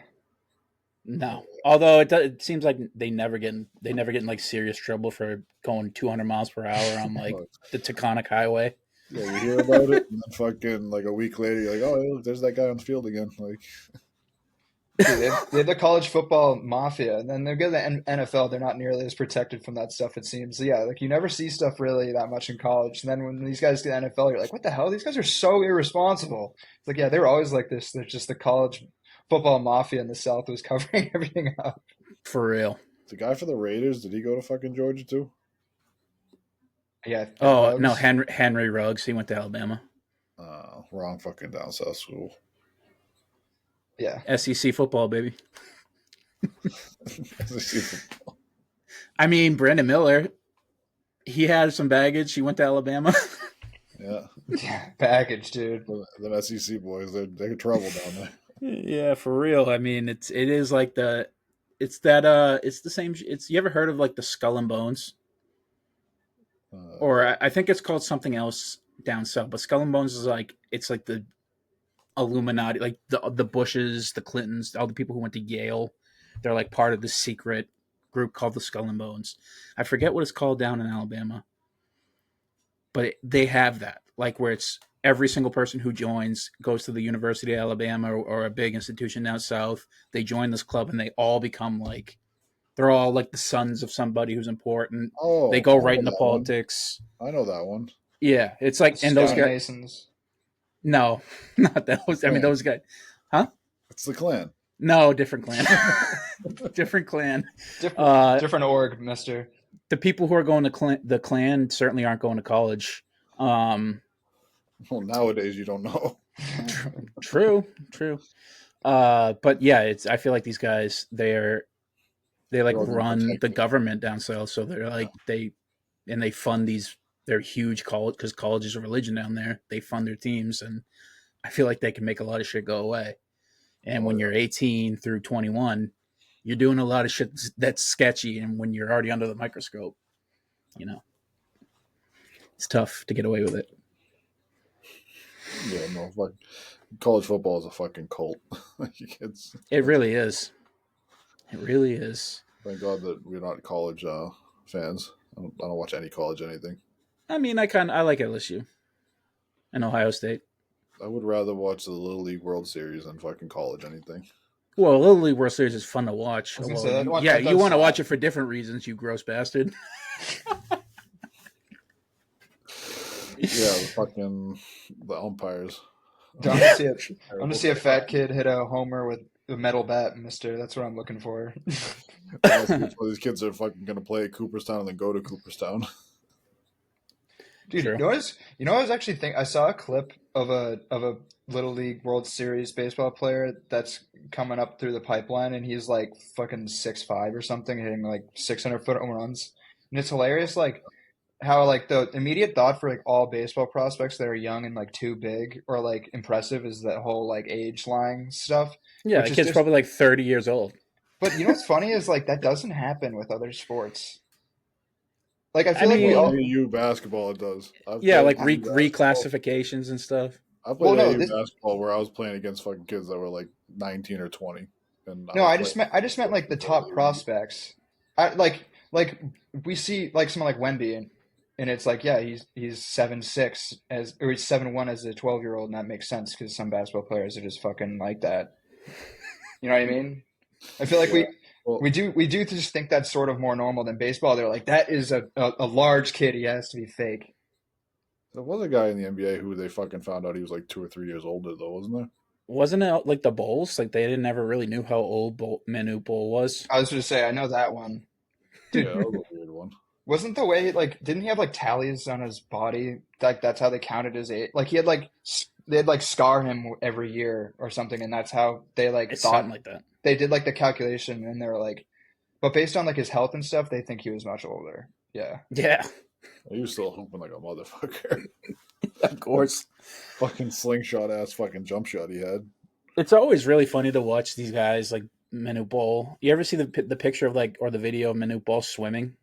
No, although it seems like they never get in like serious trouble for going 200 miles per hour on like the Taconic Highway. Yeah, you hear about it, and then fucking like a week later, you're like, oh, hey, look, there's that guy on the field again. Like, Dude, they have the college football mafia, and then they go to the NFL. They're not nearly as protected from that stuff, it seems. So yeah, like you never see stuff really that much in college. And then when these guys get to the NFL, you're like, what the hell? These guys are so irresponsible. It's like, yeah, they were always like this. They're just the college football mafia in the South was covering everything up. For real. the guy for the Raiders, did he go to fucking Georgia too? Yeah, Oh no, Ruggs. Henry Ruggs. He went to Alabama. Wrong fucking down south school. Yeah, SEC football, baby. I mean, Brandon Miller. He had some baggage. He went to Alabama. Yeah, yeah, baggage, dude. the SEC boys, they're trouble down there. Yeah, for real. I mean, it is like it's the same. It's you ever heard of like the Skull and Bones, or I think it's called something else down south. But Skull and Bones is like it's like the Illuminati, like the Bushes, the Clintons, all the people who went to Yale. They're like part of this secret group called the Skull and Bones. I forget what it's called down in Alabama, but they have that like where it's every single person who joins goes to the University of Alabama or a big institution down south. They join this club and they all become like they're all like the sons of somebody who's important. Oh, They go I right know into that one. politics. I know that one. Yeah, it's like and those guys. Stonemasons. No, not those. I mean those guys. Huh? It's the Klan. No, different clan. Different clan. Different org, mister. The people who are going to the clan certainly aren't going to college. Well, nowadays you don't know. True. But yeah, I feel like these guys they like They're all gonna run protect the you. government down south, so they're like they fund these. They're huge college because college is a religion down there. They fund their teams, and I feel like they can make a lot of shit go away. And when you're 18 through 21, you're doing a lot of shit that's sketchy. And when you're already under the microscope, it's tough to get away with it. Yeah, no, fuck. College football is a fucking cult. It really is. It really is. Thank God that we're not college fans. I don't watch any college anything. I mean, I like LSU and Ohio State. I would rather watch the Little League World Series than fucking college anything. Well, Little League World Series is fun to watch. I was gonna Although say, you that want to does watch it for different reasons, you gross bastard. Yeah, the umpires. I'm gonna see a fat kid hit a homer with a metal bat, mister. That's what I'm looking for. These kids are fucking gonna play at Cooperstown and then go to Cooperstown. Dude, Sure. you know, I was actually I saw a clip of a Little League World Series baseball player that's coming up through the pipeline, and he's like fucking 6'5" or something, hitting like 600-foot home runs, and it's hilarious, like how like the immediate thought for like all baseball prospects that are young and like too big or like impressive is that whole like age lying stuff, Yeah, which the is kid's just. probably like 30 years old. But you know what's funny is like that doesn't happen with other sports. Like I I feel like we mean, all. AAU basketball, it does. I've Yeah, played like AAU basketball. reclassifications and stuff. I Well, played no, AAU basketball where I was playing against fucking kids that were like 19 or 20. And no, was I just meant like the top prospects. I like we see like someone like Wemby and it's like yeah he's 7'6" or he's 7'1" as a 12-year-old and that makes sense because some basketball players are just fucking like that. You know what I mean? I feel like Yeah. Well, we do just think that's sort of more normal than baseball. They're like that is a large kid. He has to be fake. there was a guy in the NBA who they fucking found out he was like 2 or 3 years older, though, wasn't there? Wasn't it like the Bulls? Like they never really knew how old Manu Bull was. I was going to say I know that one, dude. Yeah, that was a weird one. Wasn't the way like didn't he have like tallies on his body? Like that's how they counted his age. Like he had like they'd like scar him every year or something, and that's how they like It's thought something like that. they did like the calculation, and they were like, but based on like his health and stuff, they think he was much older. Yeah, Yeah, He was still hooping like a motherfucker. of course. Fucking slingshot ass fucking jump shot he had. It's always really funny to watch these guys like Manu Bull. You ever see the picture of like or the video of Manu Bull swimming?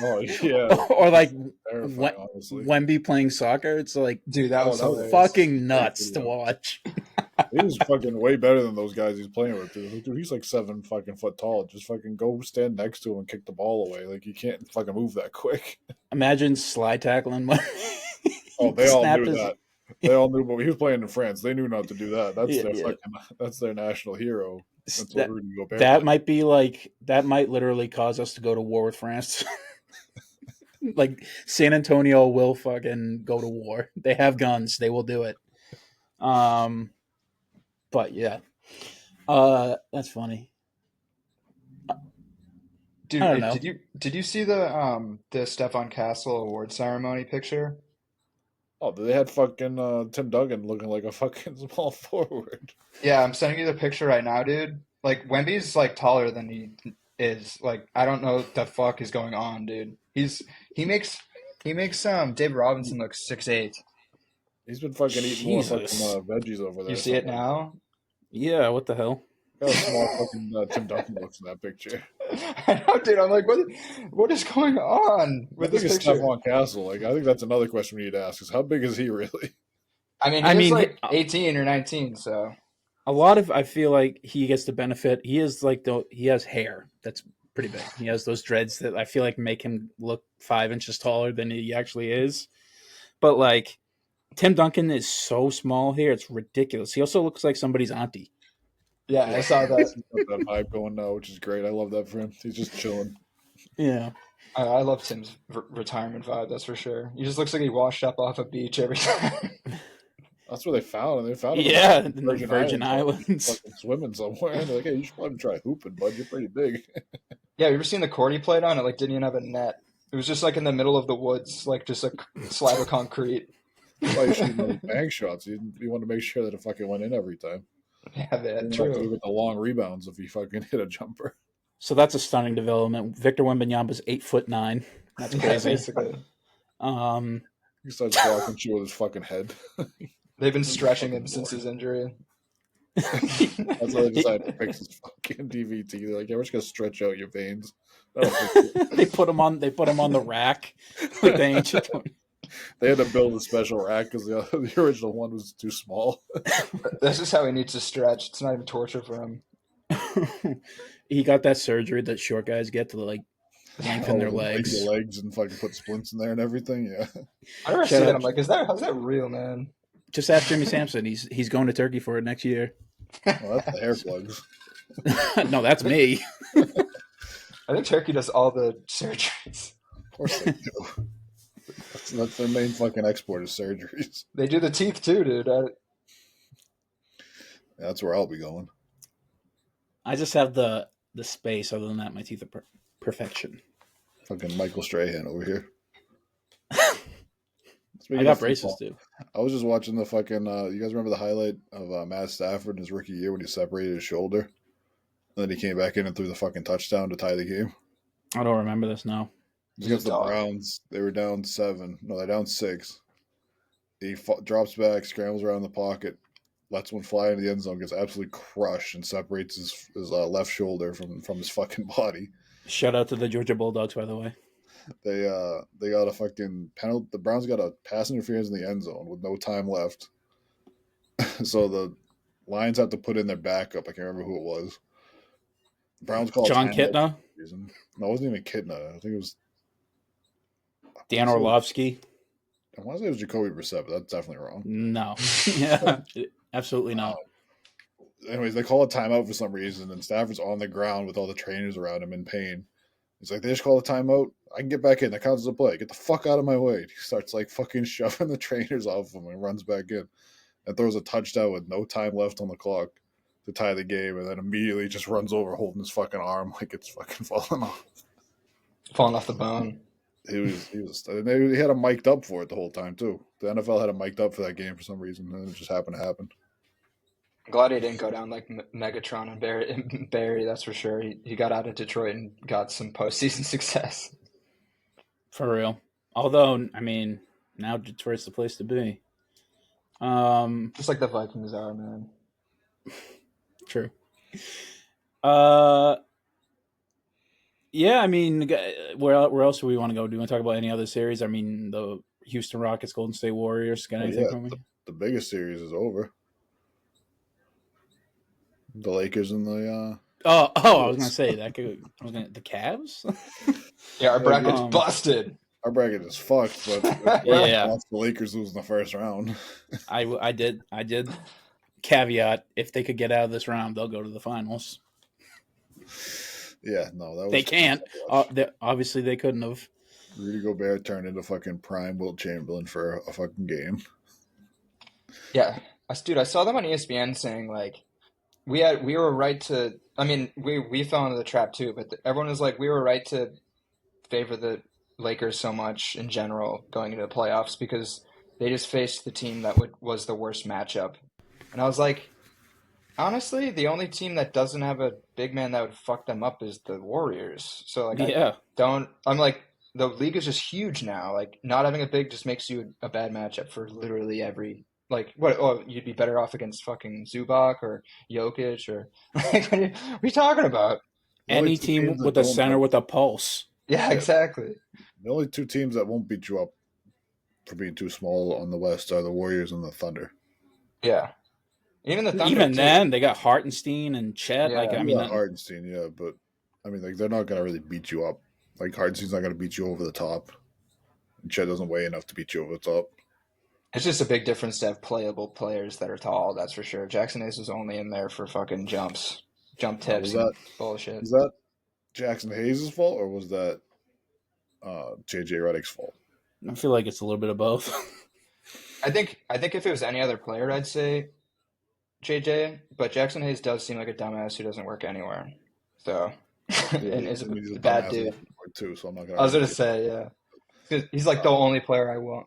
Oh yeah, Or like terrifying, honestly. Wemby playing soccer? It's like dude, that was that was hilarious. fucking nuts to watch. He was fucking way better than those guys he's playing with. Dude, he's like 7 fucking foot tall. Just fucking go stand next to him and kick the ball away. Like you can't fucking move that quick. Imagine slide tackling. Oh, they all Snap knew his. that. They all knew, but he was playing in France. They knew not to do that. Yeah, yeah. That's their national hero. That's what That Rudy Gobert that did. might be like that might literally cause us to go to war with France. Like San Antonio will fucking go to war. They have guns. They will do it. Um, but yeah, that's funny. I Dude, don't know. did you see the Stefan Castle award ceremony picture? Oh, they had fucking Tim Duncan looking like a fucking small forward. Yeah, I'm sending you the picture right now, dude. Like Wemby's like taller than he is. Like I don't know what the fuck is going on, dude. He makes he makes Dave Robinson look 6'8". He's been fucking eating more fucking Jesus. veggies over You there. see it Something. now? Yeah. What the hell? Look how small fucking Tim Duncan looks in that picture. I know, dude. I'm like, what is going on How with big this is picture? Stephon Castle? Like, I think that's another question we need to ask: is how big is he really? I mean, I he was mean, like 18 or 19, so a lot of I feel like he gets the benefit. He is like he has hair that's pretty big. He has those dreads that I feel like make him look 5 inches taller than he actually is. But like Tim Duncan is so small here, it's ridiculous. He also looks like somebody's auntie. yeah, I Yeah, saw that. he's got that vibe going now, which is great. I love that for him. He's just chilling. Yeah. I love Tim's retirement vibe, that's for sure. He just looks like he washed up off a beach every time. That's where they found him. They found him Yeah, in in the the Virgin Islands, Islands. fucking swimming somewhere. And they're like, hey, you should probably try hooping, bud. You're pretty big. Yeah, you ever seen the court he played on? It like didn't even have a net. It was just like in the middle of the woods, like just a slab of concrete. Why you shooting those bank shots? You want to make sure that it fucking went in every time. Yeah, You man, don't have to true. get the long rebounds if you fucking hit a jumper. So that's a stunning development. Victor Wembanyama's 8'9". That's Yeah, crazy. basically. Um, He starts blocking shit with his fucking head. They've been stretching him since his injury. That's why they decided to fix his fucking DVT. They're like, yeah, we're just gonna stretch out your veins. That'll fix it. they put him on. They put him on the rack, like the ancient one. They had to build a special rack because the original one was too small. That's just how he needs to stretch. It's not even torture for him. He got that surgery that short guys get to like lengthen their Break legs. your legs and fucking put splints in there and everything. Yeah. Whenever I see Shout that, out- I'm like, how's that real, man? Just ask Jimmy Sampson. He's going to Turkey for it next year. Well, that's the hair plugs. No, that's me. I think Turkey does all the surgeries. Of course they do. That's their main fucking export is surgeries. They do the teeth too, dude. Yeah, that's where I'll be going. I just have the space. Other than that, my teeth are perfection. Fucking Michael Strahan over here. I Speaking got of braces football, too. I was just watching the fucking. You guys remember the highlight of Matt Stafford in his rookie year when he separated his shoulder? And then he came back in and threw the fucking touchdown to tie the game. I don't remember this now. It was He's a against the dog. Browns. They were down 7. No, they're down 6. He drops back, scrambles around the pocket, lets one fly into the end zone, gets absolutely crushed, and separates his left shoulder from his fucking body. Shout out to the Georgia Bulldogs, by the way. They got a fucking penalty. The Browns got a pass interference in the end zone with no time left. So the Lions had to put in their backup. I can't remember who it was. The Browns called John timeout Kitna, for some reason. No, it wasn't even Kitna. I think it was. Dan Orlovsky. I want to say it was Jacoby Brissett, but that's definitely wrong. No, yeah, absolutely not. Anyways, they call a timeout for some reason, and Stafford's on the ground with all the trainers around him in pain. He's like, they just call a timeout. I can get back in. That counts as a play. Get the fuck out of my way. He starts like fucking shoving the trainers off him and runs back in and throws a touchdown with no time left on the clock to tie the game, and then immediately just runs over holding his fucking arm like it's fucking falling off. Falling off the bone. He had him mic'd up for it the whole time too. The NFL had him mic'd up for that game for some reason, and it just happened to happen. I'm glad he didn't go down like Megatron and Barry, that's for sure. He got out of Detroit and got some postseason success. For real. Although, I mean, now Detroit's the place to be. Just like the Vikings are, man. True. Yeah, I mean, where else do we want to go? Do you want to talk about any other series? I mean, the Houston Rockets, Golden State Warriors. Got anything for me? The biggest series is over. The Lakers and the I was gonna say that. The Cavs. Yeah, our bracket's busted. our bracket is fucked, but Yeah. lost the Lakers lose in the first round. I did caveat, if they could get out of this round, they'll go to the finals. Yeah, no, that was They can't. Obviously, they couldn't have. Rudy Gobert turned into fucking prime Wilt Chamberlain for a fucking game. Yeah, dude, I saw them on ESPN saying like we were right to. I mean, we fell into the trap too, but everyone was like we were right to favor the Lakers so much in general going into the playoffs because they just faced the team that was the worst matchup. And I was like, honestly, the only team that doesn't have a big man that would fuck them up is the Warriors. So like Yeah. I'm like the league is just huge now. Like not having a big just makes you a bad matchup for literally every like what oh you'd be better off against fucking Zubac or Jokic or like what are you talking about? The only Any two team teams that with a don't center have- with a pulse. Yeah, Yeah. exactly. The only two teams that won't beat you up for being too small on the West are the Warriors and the Thunder. Yeah. Even the Thunder Even too. then, they got Hartenstein and Chet. Yeah. Like, I You mean, got Hardenstein, yeah, but I mean, like they're not gonna really beat you up. Like Hardenstein's not gonna beat you over the top. And Chet doesn't weigh enough to beat you over the top. It's just a big difference to have playable players that are tall, that's for sure. Jackson Hayes was only in there for fucking jump tips Was and that bullshit. was that Jackson Hayes' fault or was that JJ Redick's fault? I feel like it's a little bit of both. I think if it was any other player, I'd say JJ, but Jackson Hayes does seem like a dumbass who doesn't work anywhere. So and is I mean, he's a bad dumbass dude. at that point, too, so I'm not gonna. I was gonna argue. say, yeah. 'Cause he's like the only player I won't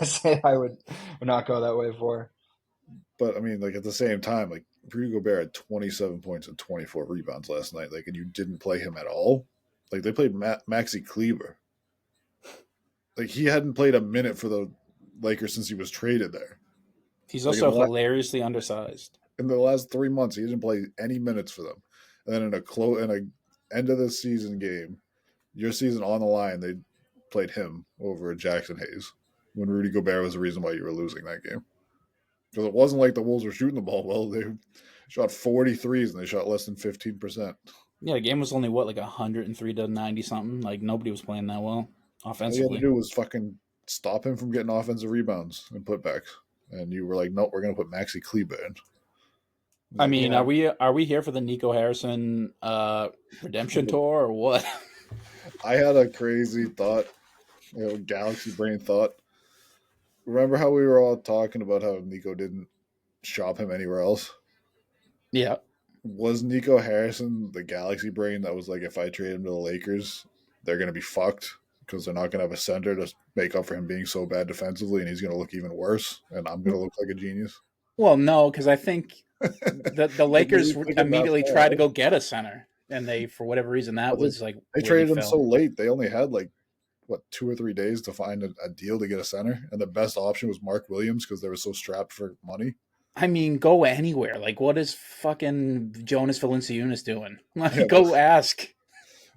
say I would not go that way for. But I mean, like at the same time, like Rudy Gobert had 27 points and 24 rebounds last night. Like, and you didn't play him at all. Like they played Maxi Kleber. Like he hadn't played a minute for the Lakers since he was traded there. He's Like, also hilariously undersized. In the last 3 months, he didn't play any minutes for them. And then in a end of the season game, your season on the line, they played him over Jackson Hayes when Rudy Gobert was the reason why you were losing that game. Because it wasn't like the Wolves were shooting the ball well. They shot 43s and they shot less than 15%. Yeah, the game was only, what, like 103 to 90 something? Like, nobody was playing that well All you had offensively. to do was fucking stop him from getting offensive rebounds and putbacks. And you were like, no, we're going to put Maxi Kleber in. I mean, Yeah. are we here for the Nico Harrison redemption tour or what? I had a crazy thought, galaxy brain thought. Remember how we were all talking about how Nico didn't shop him anywhere else? Yeah. Was Nico Harrison the galaxy brain that was like, if I trade him to the Lakers, they're going to be fucked because they're not going to have a center to make up for him being so bad defensively, and he's going to look even worse, and I'm going to look like a genius? Well, no, because I think the Lakers Maybe thinking immediately that tried far. to go get a center, and they, for whatever reason, that Well, was like They where traded he him fell. so late. They only had like, 2 or 3 days to find a deal to get a center, and the best option was Mark Williams because they were so strapped for money. I mean, go anywhere. Like, what is fucking Jonas Valanciunas doing? Like, Yeah, go ask.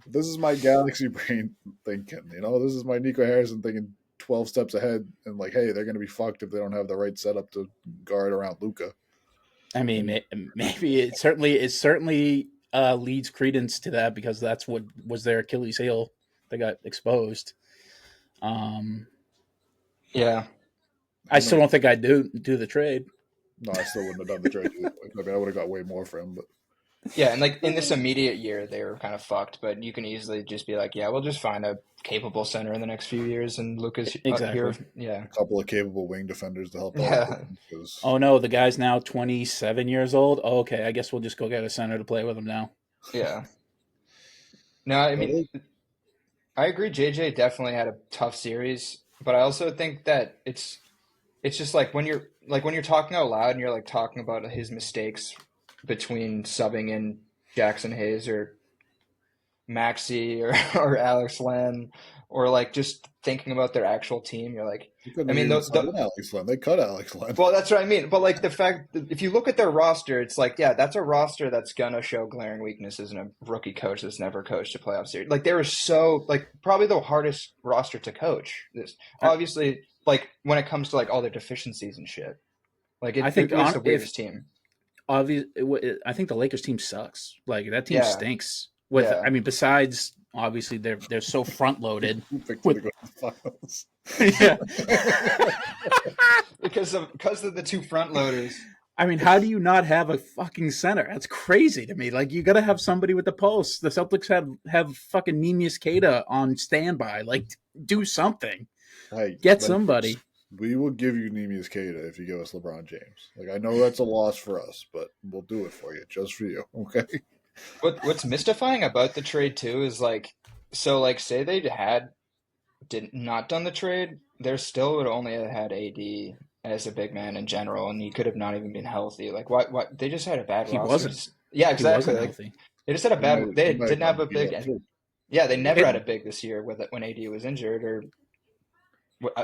This is my galaxy brain thinking, This is my Nico Harrison thinking 12 steps ahead and like, hey, they're going to be fucked if they don't have the right setup to guard around Luka. I mean, maybe it certainly leads credence to that because that's what was their Achilles heel that got exposed. Yeah. I still don't think I'd do the trade. No, I still wouldn't have done the trade. I mean, I would have got way more for him, but Yeah, and like in this immediate year, they were kind of fucked. But you can easily just be like, yeah, we'll just find a capable center in the next few years, and Luka's Exactly. here. Yeah, a couple of capable wing defenders to help out. Yeah. Because Oh no, the guy's now 27 years old. Oh, okay, I guess we'll just go get a center to play with him now. yeah. No, I mean, I agree. JJ definitely had a tough series, but I also think that it's just like when you're talking out loud and you're like talking about his mistakes between subbing in Jackson Hayes or Maxi or Alex Len or like just thinking about their actual team, you're like, I mean, Alex Len. They cut Alex Len. well, that's what I mean. But like the fact that if you look at their roster, it's like, yeah, that's a roster that's gonna show glaring weaknesses in a rookie coach that's never coached a playoff series. Like they were so like probably the hardest roster to coach. This obviously like when it comes to like all their deficiencies and shit. Like I think it was the weirdest team. I think the Lakers team sucks. Like that team Yeah. stinks. With Yeah. I mean, besides obviously they're so front loaded. Who picked them to go to the finals? Yeah. because of the two front loaders. I mean, how do you not have a fucking center? That's crazy to me. Like, you got to have somebody with the pulse. The Celtics have fucking Nemius Queta on standby. Like, do something. Hey, Get somebody. We will give you Nemius Queta if you give us LeBron James. Like, I know that's a loss for us, but we'll do it for you, just for you. Okay. What's mystifying about the trade too is like, so like say they did not done the trade, there still would only have had AD as a big man in general, and he could have not even been healthy. Like what they just had a bad He roster. wasn't. Yeah, He exactly. wasn't Like healthy. they just had a bad. They He might didn't have a not be big. that too. Yeah, they never It- had a big this year with it when AD was injured or.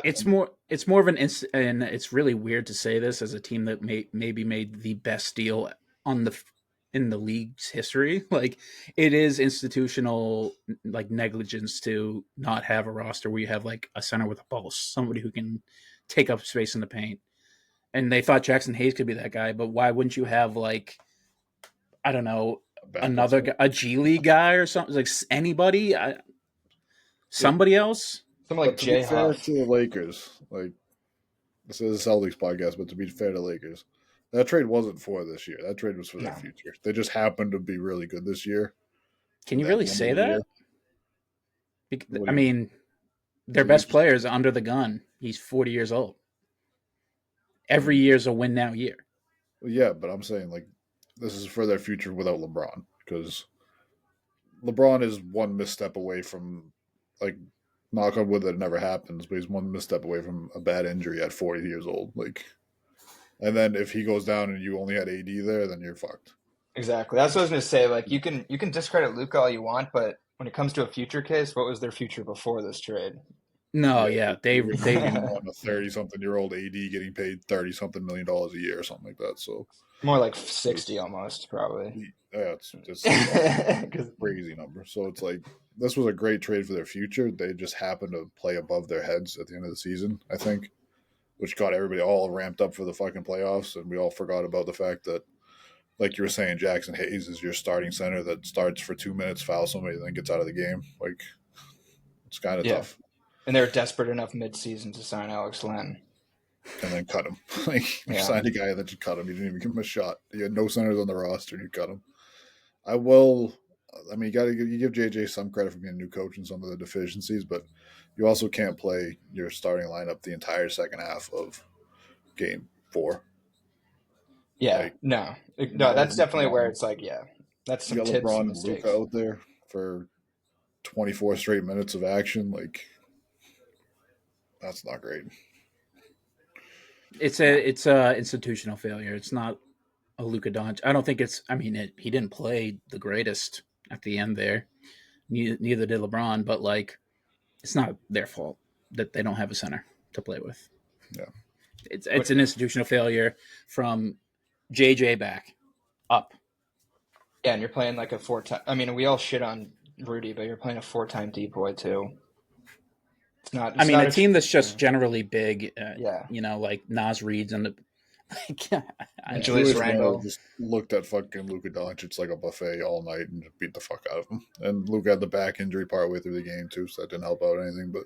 It's more of an and it's really weird to say this as a team that maybe made the best deal in the league's history. Like, it is institutional like negligence to not have a roster where you have like a center with a pulse, somebody who can take up space in the paint. And they thought Jackson Hayes could be that guy, but why wouldn't you have like, I don't know, another guy, a G League guy or something, like anybody, somebody else? Something like But to Jay be fair Huff. to the Lakers, like, this is a Celtics podcast, but to be fair to Lakers, that trade wasn't for this year. That trade was for their No. future. They just happened to be really good this year. Can you At really the end say of the that? year. Bec- What do I you mean? mean, their So best you- player is under the gun. He's 40 years old. Every year's a win now year. Yeah, but I'm saying, like, this is for their future without LeBron, because LeBron is one misstep away from, like, knock on wood that it never happens, but he's one misstep away from a bad injury at 40 years old. Like, and then if he goes down and you only had AD there, then you're fucked. Exactly. That's what I was gonna say. Like you can discredit Luka all you want, but when it comes to a future case, what was their future before this trade? No, yeah, You're they on a 30-something-year-old AD getting paid $30-something million a year or something like that. So, More like 60 almost, probably. yeah, it's Because crazy number. So it's like, this was a great trade for their future. They just happened to play above their heads at the end of the season, I think, which got everybody all ramped up for the fucking playoffs, and we all forgot about the fact that, like you were saying, Jackson Hayes is your starting center that starts for 2 minutes, fouls somebody, and then gets out of the game. Like, it's kind of Yeah. tough. and they were desperate enough mid-season to sign Alex Len. And then cut him. Like, you Yeah. signed a guy that you cut him. You didn't even give him a shot. You had no centers on the roster, and you cut him. You give JJ some credit for being a new coach and some of the deficiencies, but you also can't play your starting lineup the entire second half of game 4. Yeah, Like, no, got that's definitely LeBron. where it's like, yeah, that's You some got tips LeBron and and mistakes. Luka out there for 24 straight minutes of action. Like, that's not great. it's a institutional failure. It's not a Luka Doncic. I don't think it's. I mean, he didn't play the greatest at the end there. Neither did LeBron. But like, it's not their fault that they don't have a center to play with. Yeah. It's an institutional failure from JJ back up. Yeah, and you're playing like a four-time. I mean, we all shit on Rudy, but you're playing a four-time D-boy too. It's not. I It's mean, not a team that's just generally big. Yeah. You know, like Nas Reed's and the. Like, And Julius Julius Randle. just looked at fucking Luka Doncic like a buffet all night and just beat the fuck out of him. And Luka had the back injury partway through the game too, so that didn't help out anything. But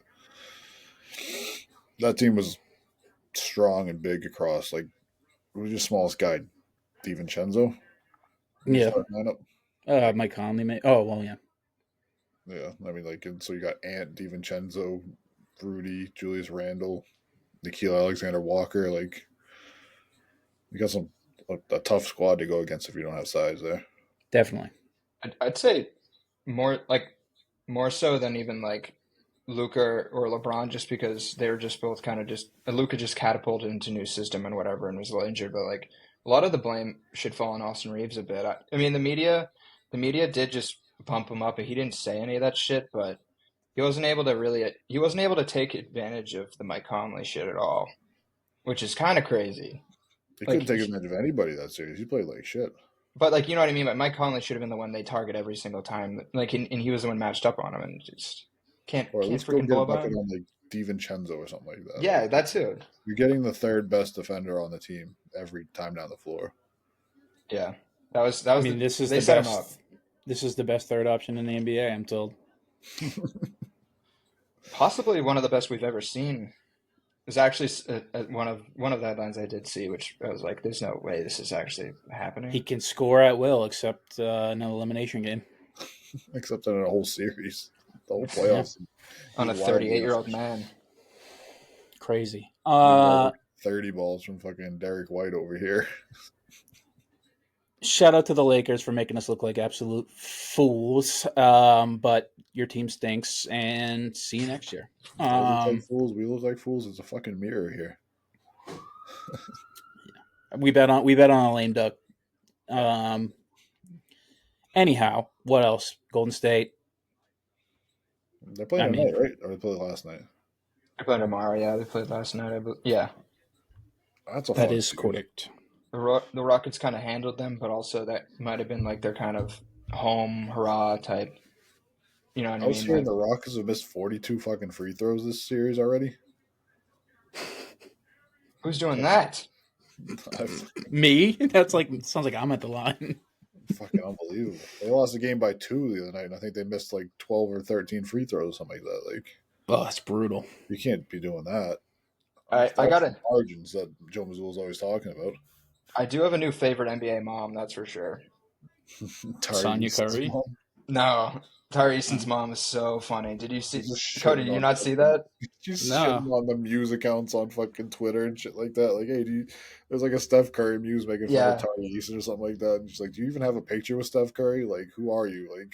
that team was strong and big across. Like, who was your smallest guy? DiVincenzo? Yeah. Lineup? Mike Conley. Oh well, yeah. Yeah, I mean, like, and so you got Ant, DiVincenzo, Rudy, Julius Randle, Nikhil Alexander-Walker. Like, you got a tough squad to go against if you don't have size there. Definitely. I'd say more so than even like Luka or LeBron, just because they were just both kind of just Luka just catapulted into new system and whatever and was a little injured, but like a lot of the blame should fall on Austin Reeves a bit. I mean, the media did just pump him up, and he didn't say any of that shit, but he wasn't able to take advantage of the Mike Conley shit at all, which is kind of crazy. He Like, couldn't take advantage of anybody that series. He played like shit. But like, you know what I mean? But Mike Conley should have been the one they target every single time. Like, and he was the one matched up on him, and just can't Or at least go freaking get a blow by bucket him. on like DiVincenzo or something like that. Yeah, Like, that too. you're getting the third best defender on the team every time down the floor. Yeah, that was. I mean, this is they the set him best. up. This is the best third option in the NBA, I'm told. Possibly one of the best we've ever seen. There's actually one of the headlines I did see, which I was like, "There's no way this is actually happening." He can score at will, except an elimination game. Except in a whole series, the whole Yeah. playoffs. On a He's 38-year-old man. Crazy. 30 balls from fucking Derek White over here. Shout out to the Lakers for making us look like absolute fools. But your team stinks, and see you next year. They look like fools. We look like fools. It's a fucking mirror here. We bet on a lame duck. Anyhow, what else? Golden State. They're playing tonight, right? Or they played last night? They played tomorrow. Yeah, they played last night. Yeah. That is correct. The Rockets kind of handled them, but also that might have been like their kind of home hurrah type. You know what I mean? I was hearing the Rockets have missed 42 fucking free throws this series already. Who's doing that? Me? That's like sounds like I'm at the line. Fucking unbelievable. They lost the game by 2 the other night, and I think they missed like 12 or 13 free throws, something like that. Like, oh, that's brutal. You can't be doing that. I got it. Margins that Joe Mazzulla's always talking about. I do have a new favorite NBA mom, that's for sure. Sonya Curry? No. Tari Easton's mom is so funny. Did you see? Cody, did you not see that? She's shitting on the Muse accounts on fucking Twitter and shit like that. Like, hey, there's like a Steph Curry Muse making fun of Tari Easton or something like that. And she's like, do you even have a picture with Steph Curry? Like, who are you? Like,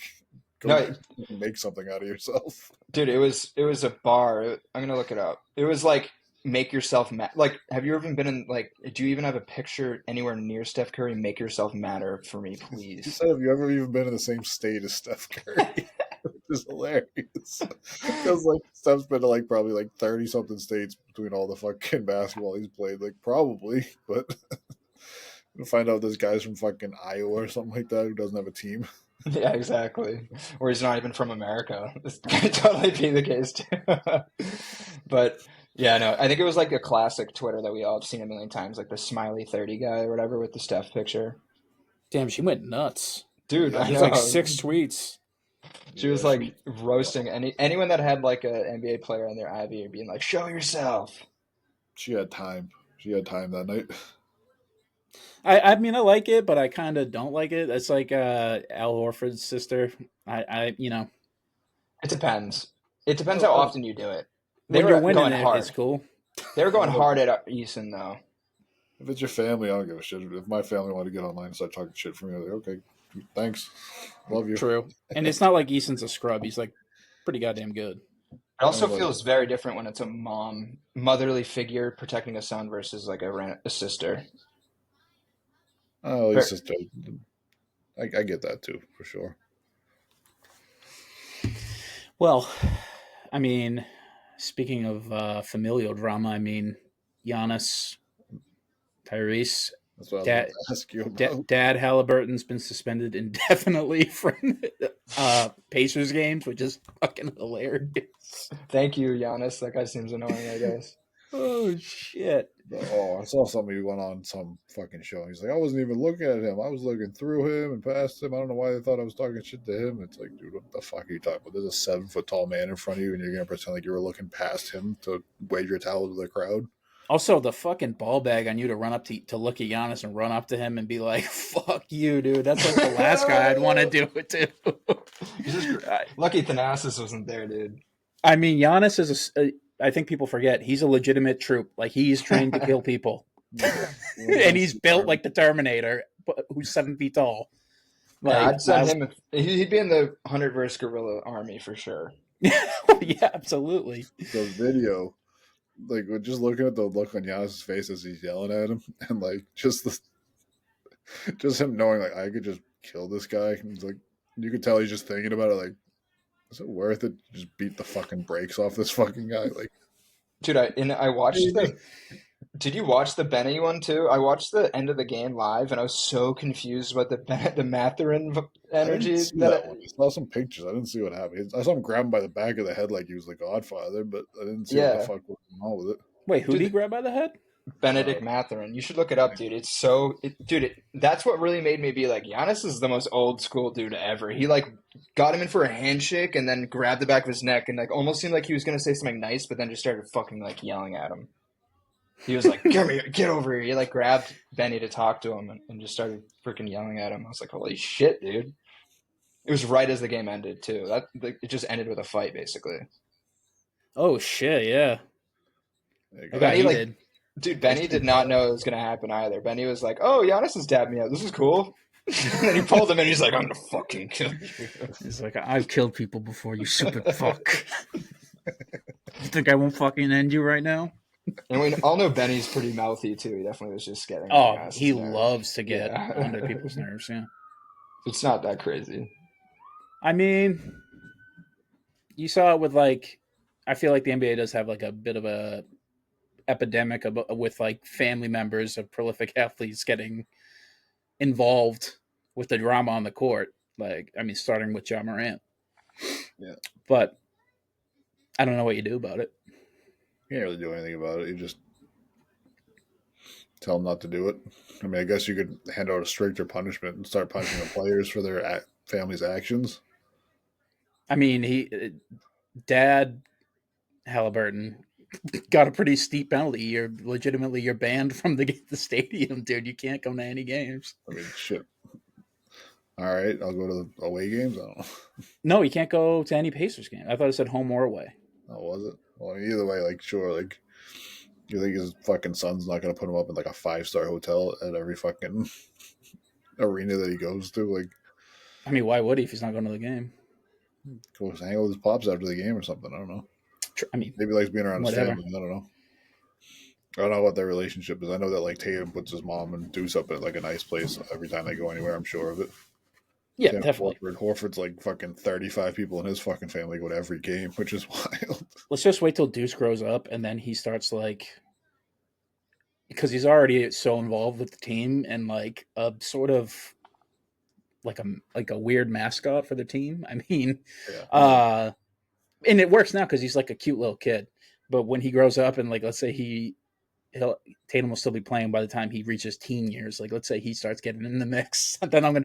go make something out of yourself. Dude, it was a bar. I'm gonna look it up. It was like make yourself like. Have you ever been in like? Do you even have a picture anywhere near Steph Curry? Make yourself matter for me, please. She said, have you ever even been in the same state as Steph Curry? Which is hilarious. Because like Steph's been to like probably like 30 something states between all the fucking basketball he's played. Like probably, but you'll find out this guy's from fucking Iowa or something like that who doesn't have a team. Yeah, exactly. Or he's not even from America. This could totally be the case too. But yeah, no, I think it was like a classic Twitter that we all have seen a million times, like the smiley 30 guy or whatever with the Steph picture. Damn, she went nuts. Dude, it was like 6 tweets. She was like roasting anyone that had like an NBA player on their Ivy or being like, show yourself. She had time. She had time that night. I mean, I like it, but I kind of don't like it. It's like Al Horford's sister. I It depends. It depends how often you do it. When you're winning it's cool. They were going hard at Easton, though. If it's your family, I don't give a shit. If my family wanted to get online and start talking shit for me, I'm like, okay, thanks. Love you. True. And it's not like Easton's a scrub. He's like pretty goddamn good. It also feels very different when it's a motherly figure protecting a son versus like a sister. Oh, his sister. I get that too, for sure. Well, I mean, speaking of familial drama, I mean, Giannis, Tyrese, that's what I was going to ask you about. Dad Halliburton's been suspended indefinitely from Pacers games, which is fucking hilarious. Thank you, Giannis. That guy seems annoying, I guess. Oh, shit. Oh, I saw somebody went on some fucking show. He's like, I wasn't even looking at him. I was looking through him and past him. I don't know why they thought I was talking shit to him. It's like, dude, what the fuck are you talking about? There's a 7-foot tall man in front of you, and you're going to pretend like you were looking past him to wave your towel to the crowd. Also, the fucking ball bag on you to run up to look at Giannis and run up to him and be like, fuck you, dude. That's like the last guy I'd want to do it to. Lucky Thanasis wasn't there, dude. I mean, Giannis is I think people forget, he's a legitimate troop. Like, he's trained to kill people. And he's built like the Terminator, who's 7 feet tall. Like, yeah, I'd send him. He'd be in the 100 versus Gorilla Army for sure. Yeah, absolutely. The video, like, just looking at the look on Giannis' face as he's yelling at him, and like just him knowing like I could just kill this guy. And he's like, you could tell he's just thinking about it. Like, is it worth it to just beat the fucking brakes off this fucking guy? Like, dude, I watched the. Did you watch the Benny one too? I watched the end of the game live, and I was so confused about the Mathurin energy. I saw some pictures. I didn't see what happened. I saw him grab him by the back of the head like he was the Godfather, but I didn't see what the fuck was going on with it. Wait, who did he grab by the head? Benedict Mathurin. You should look it up, dude. That's what really made me be like, Giannis is the most old school dude ever. He like got him in for a handshake and then grabbed the back of his neck and like almost seemed like he was gonna say something nice, but then just started fucking like yelling at him. He was like, get over here. He like grabbed Benny to talk to him and just started freaking yelling at him. I was like, holy shit, dude. It was right as the game ended too. It just ended with a fight basically. Oh shit, yeah. Benny like, dude, Benny did not know it was gonna happen either. Benny was like, "Oh, Giannis has dabbed me out. This is cool." And then he pulled him in. He's like, "I'm gonna fucking kill you." He's like, "I've killed people before, you stupid fuck. You think I won't fucking end you right now?" And we all know Benny's pretty mouthy too. He definitely was just getting. Oh, he loves to get under people's nerves. Yeah, it's not that crazy. I mean, you saw it with like, I feel like the NBA does have like a bit of a epidemic with like family members of prolific athletes getting involved with the drama on the court. Like, I mean, starting with Ja Morant. Yeah, but I don't know what you do about it. You can't really do anything about it. You just tell them not to do it. I mean, I guess you could hand out a stricter punishment and start punishing the players for their family's actions. I mean, Dad Halliburton got a pretty steep penalty. You're banned from the stadium, dude. You can't come to any games. I mean, shit. All right, I'll go to the away games. I don't know. No, you can't go to any Pacers game. I thought it said home or away. Oh, was it? Well, either way, like, sure, like, you think his fucking son's not going to put him up in like a 5-star hotel at every fucking arena that he goes to? Like, I mean, why would he if he's not going to the game? Go hang out with his pops after the game or something. I don't know. I mean, maybe he likes being around whatever. his family. I don't know. I don't know what their relationship is. I know that like Tatum puts his mom and Deuce up at like a nice place every time they go anywhere. I'm sure of it. Yeah, definitely. Horford's like fucking 35 people in his fucking family go to every game, which is wild. Let's just wait till Deuce grows up and then he starts like, because he's already so involved with the team and like a sort of like a weird mascot for the team. I mean, yeah. And it works now because he's like a cute little kid. But when he grows up and like, let's say Tatum will still be playing by the time he reaches teen years. Like, let's say he starts getting in the mix, then I'm gonna.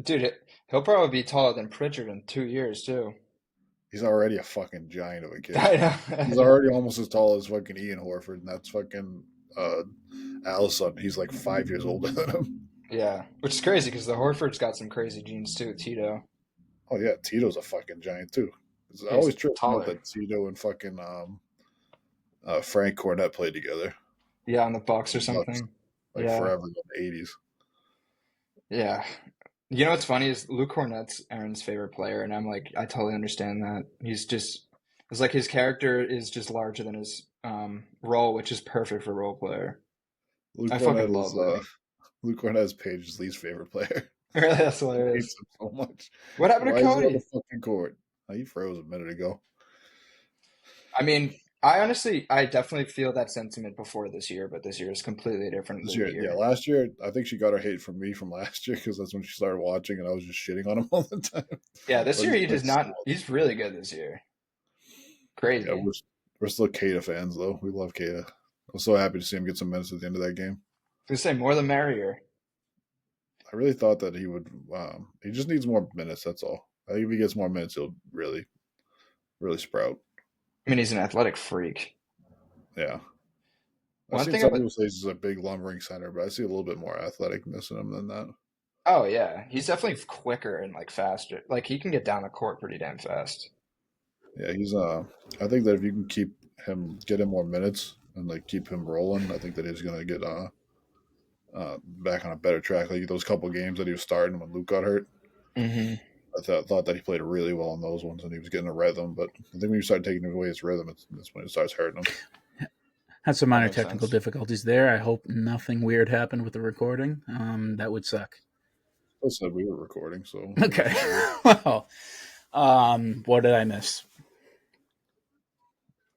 Dude, he'll probably be taller than Pritchard in 2 years too. He's already a fucking giant of a kid. I know. He's already almost as tall as fucking Ian Horford, and that's fucking Allison. He's like 5 years older than him. Yeah, which is crazy because the Horford's got some crazy genes too. Tito. Oh yeah, Tito's a fucking giant too. I always tripped out that Tito and fucking Frank Cornette played together. Yeah, on the Bucks or something. Like forever in the 80s. Yeah. You know what's funny is Luke Cornett's Aaron's favorite player, and I'm like, I totally understand that. It's like his character is just larger than his role, which is perfect for role player. I fucking love that. Luke Cornett's Paige's least favorite player. Really, that's hilarious. He hates him so much. What happened to Cody? Is he on the fucking court? Oh, he froze a minute ago. I mean, I definitely feel that sentiment before this year, but this year is completely different. Yeah, last year, I think she got her hate from me from last year because that's when she started watching and I was just shitting on him all the time. Yeah, this year he does not. He's really good this year. Crazy. Yeah, we're still Kata fans though. We love Kata. I was so happy to see him get some minutes at the end of that game. I was gonna say more the merrier. I really thought that he would. He just needs more minutes. That's all. I think if he gets more minutes, he'll really, really sprout. I mean, he's an athletic freak. Yeah. I've seen some people say he's a big lumbering center, but I see a little bit more athleticness in him than that. Oh yeah, he's definitely quicker and like faster. Like he can get down the court pretty damn fast. Yeah, he's. I think that if you can get him more minutes and like keep him rolling, I think that he's gonna get back on a better track. Like those couple games that he was starting when Luke got hurt. Mm-hmm. I thought that he played really well in those ones and he was getting a rhythm. But I think when you start taking away his rhythm, that's when it starts hurting him. Had some minor technical difficulties there. I hope nothing weird happened with the recording. That would suck. I said we were recording, so okay. Well, what did I miss?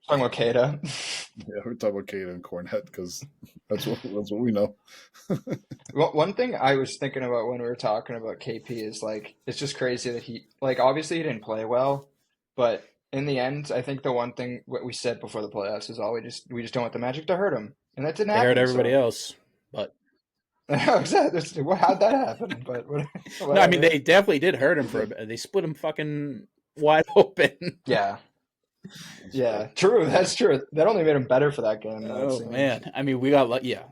Talking about Kada. Yeah, we're talking about Kate and Cornette because that's what we know. Well, one thing I was thinking about when we were talking about KP is like it's just crazy that he like obviously he didn't play well, but in the end, I think the one thing what we said before the playoffs is all we just don't want the Magic to hurt him, and that didn't They hurt happen. everybody So else, but exactly, how'd that happen? But no, I mean whatever. they definitely did hurt him for a bit. They split him fucking wide open. Yeah, That's yeah, fair. true. That's true. That only made him better for that game, though, it Oh seems. man, I mean we got lucky. Yeah,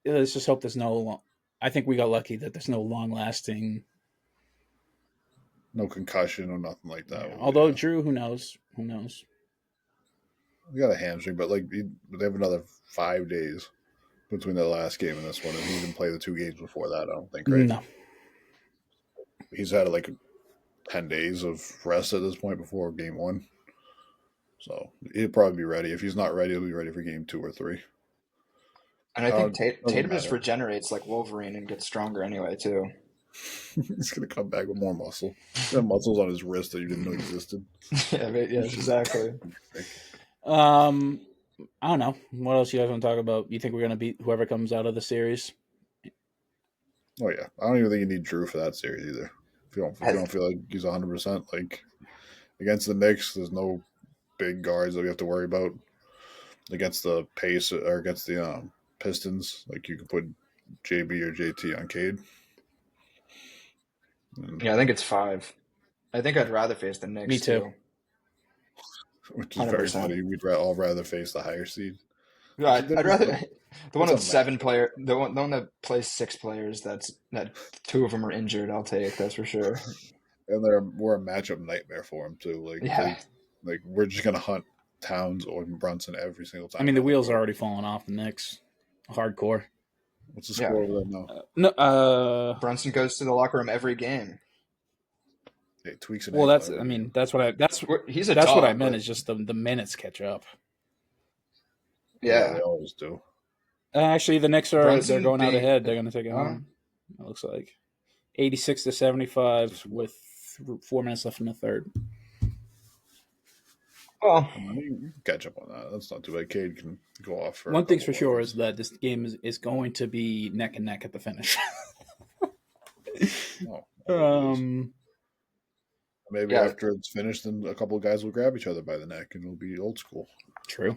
let's just hope there's no. I think we got lucky that there's no long lasting. No concussion or nothing like that. Yeah. Although Yeah. Drew, who knows? Who knows? We got a hamstring, but like they have another 5 days between the last game and this one, and he didn't play the 2 games before that. I don't think, right? No. He's had like 10 days of rest at this point before game one, so he'll probably be ready. If he's not ready, he'll be ready for game 2 or 3. And I think Doesn't Tatum just matter. regenerates like Wolverine and gets stronger anyway, too. He's gonna come back with more muscle. He's got muscles on his wrist that you didn't know existed. Yeah, exactly. I don't know. What else you guys want to talk about? You think we're gonna beat whoever comes out of the series? Oh yeah, I don't even think you need Drew for that series either. If you don't feel like he's 100%, like against the Knicks, there's no big guards that we have to worry about. Against the Pace or against the Pistons, like you can put JB or JT on Cade. Yeah, I think it's 5. I think I'd rather face the Me Knicks too. too. Which is very 100%. funny. We'd all rather face the higher seed. Yeah, I'd rather the one It's a with 7 match. player, the one that plays 6 players. That 2 of them are injured. I'll take that's for sure. And we're a matchup nightmare for him too. Like Yeah, we're just gonna hunt Towns or Brunson every single time. I mean the down wheels are court. already falling off the Knicks. Hardcore. What's the yeah. score over there now? No. Brunson goes to the locker room every game. Hey, tweaks an Well, ankle that's. every I mean, game. that's what I. He's a That's what I dog, meant. but Is just the minutes catch up. Yeah, yeah, they always do. Actually, the Knicks they're Brunson going out being ahead. They're going to take it home. It looks like 86-75 with 4 minutes left in the third. well, I mean, you can catch up on that. That's not too bad. Cade can go off for One a thing's for couple sure buckets. is that this game is going to be neck and neck at the finish. Oh, maybe yeah. after it's finished, then a couple of guys will grab each other by the neck, and it'll be old school. True.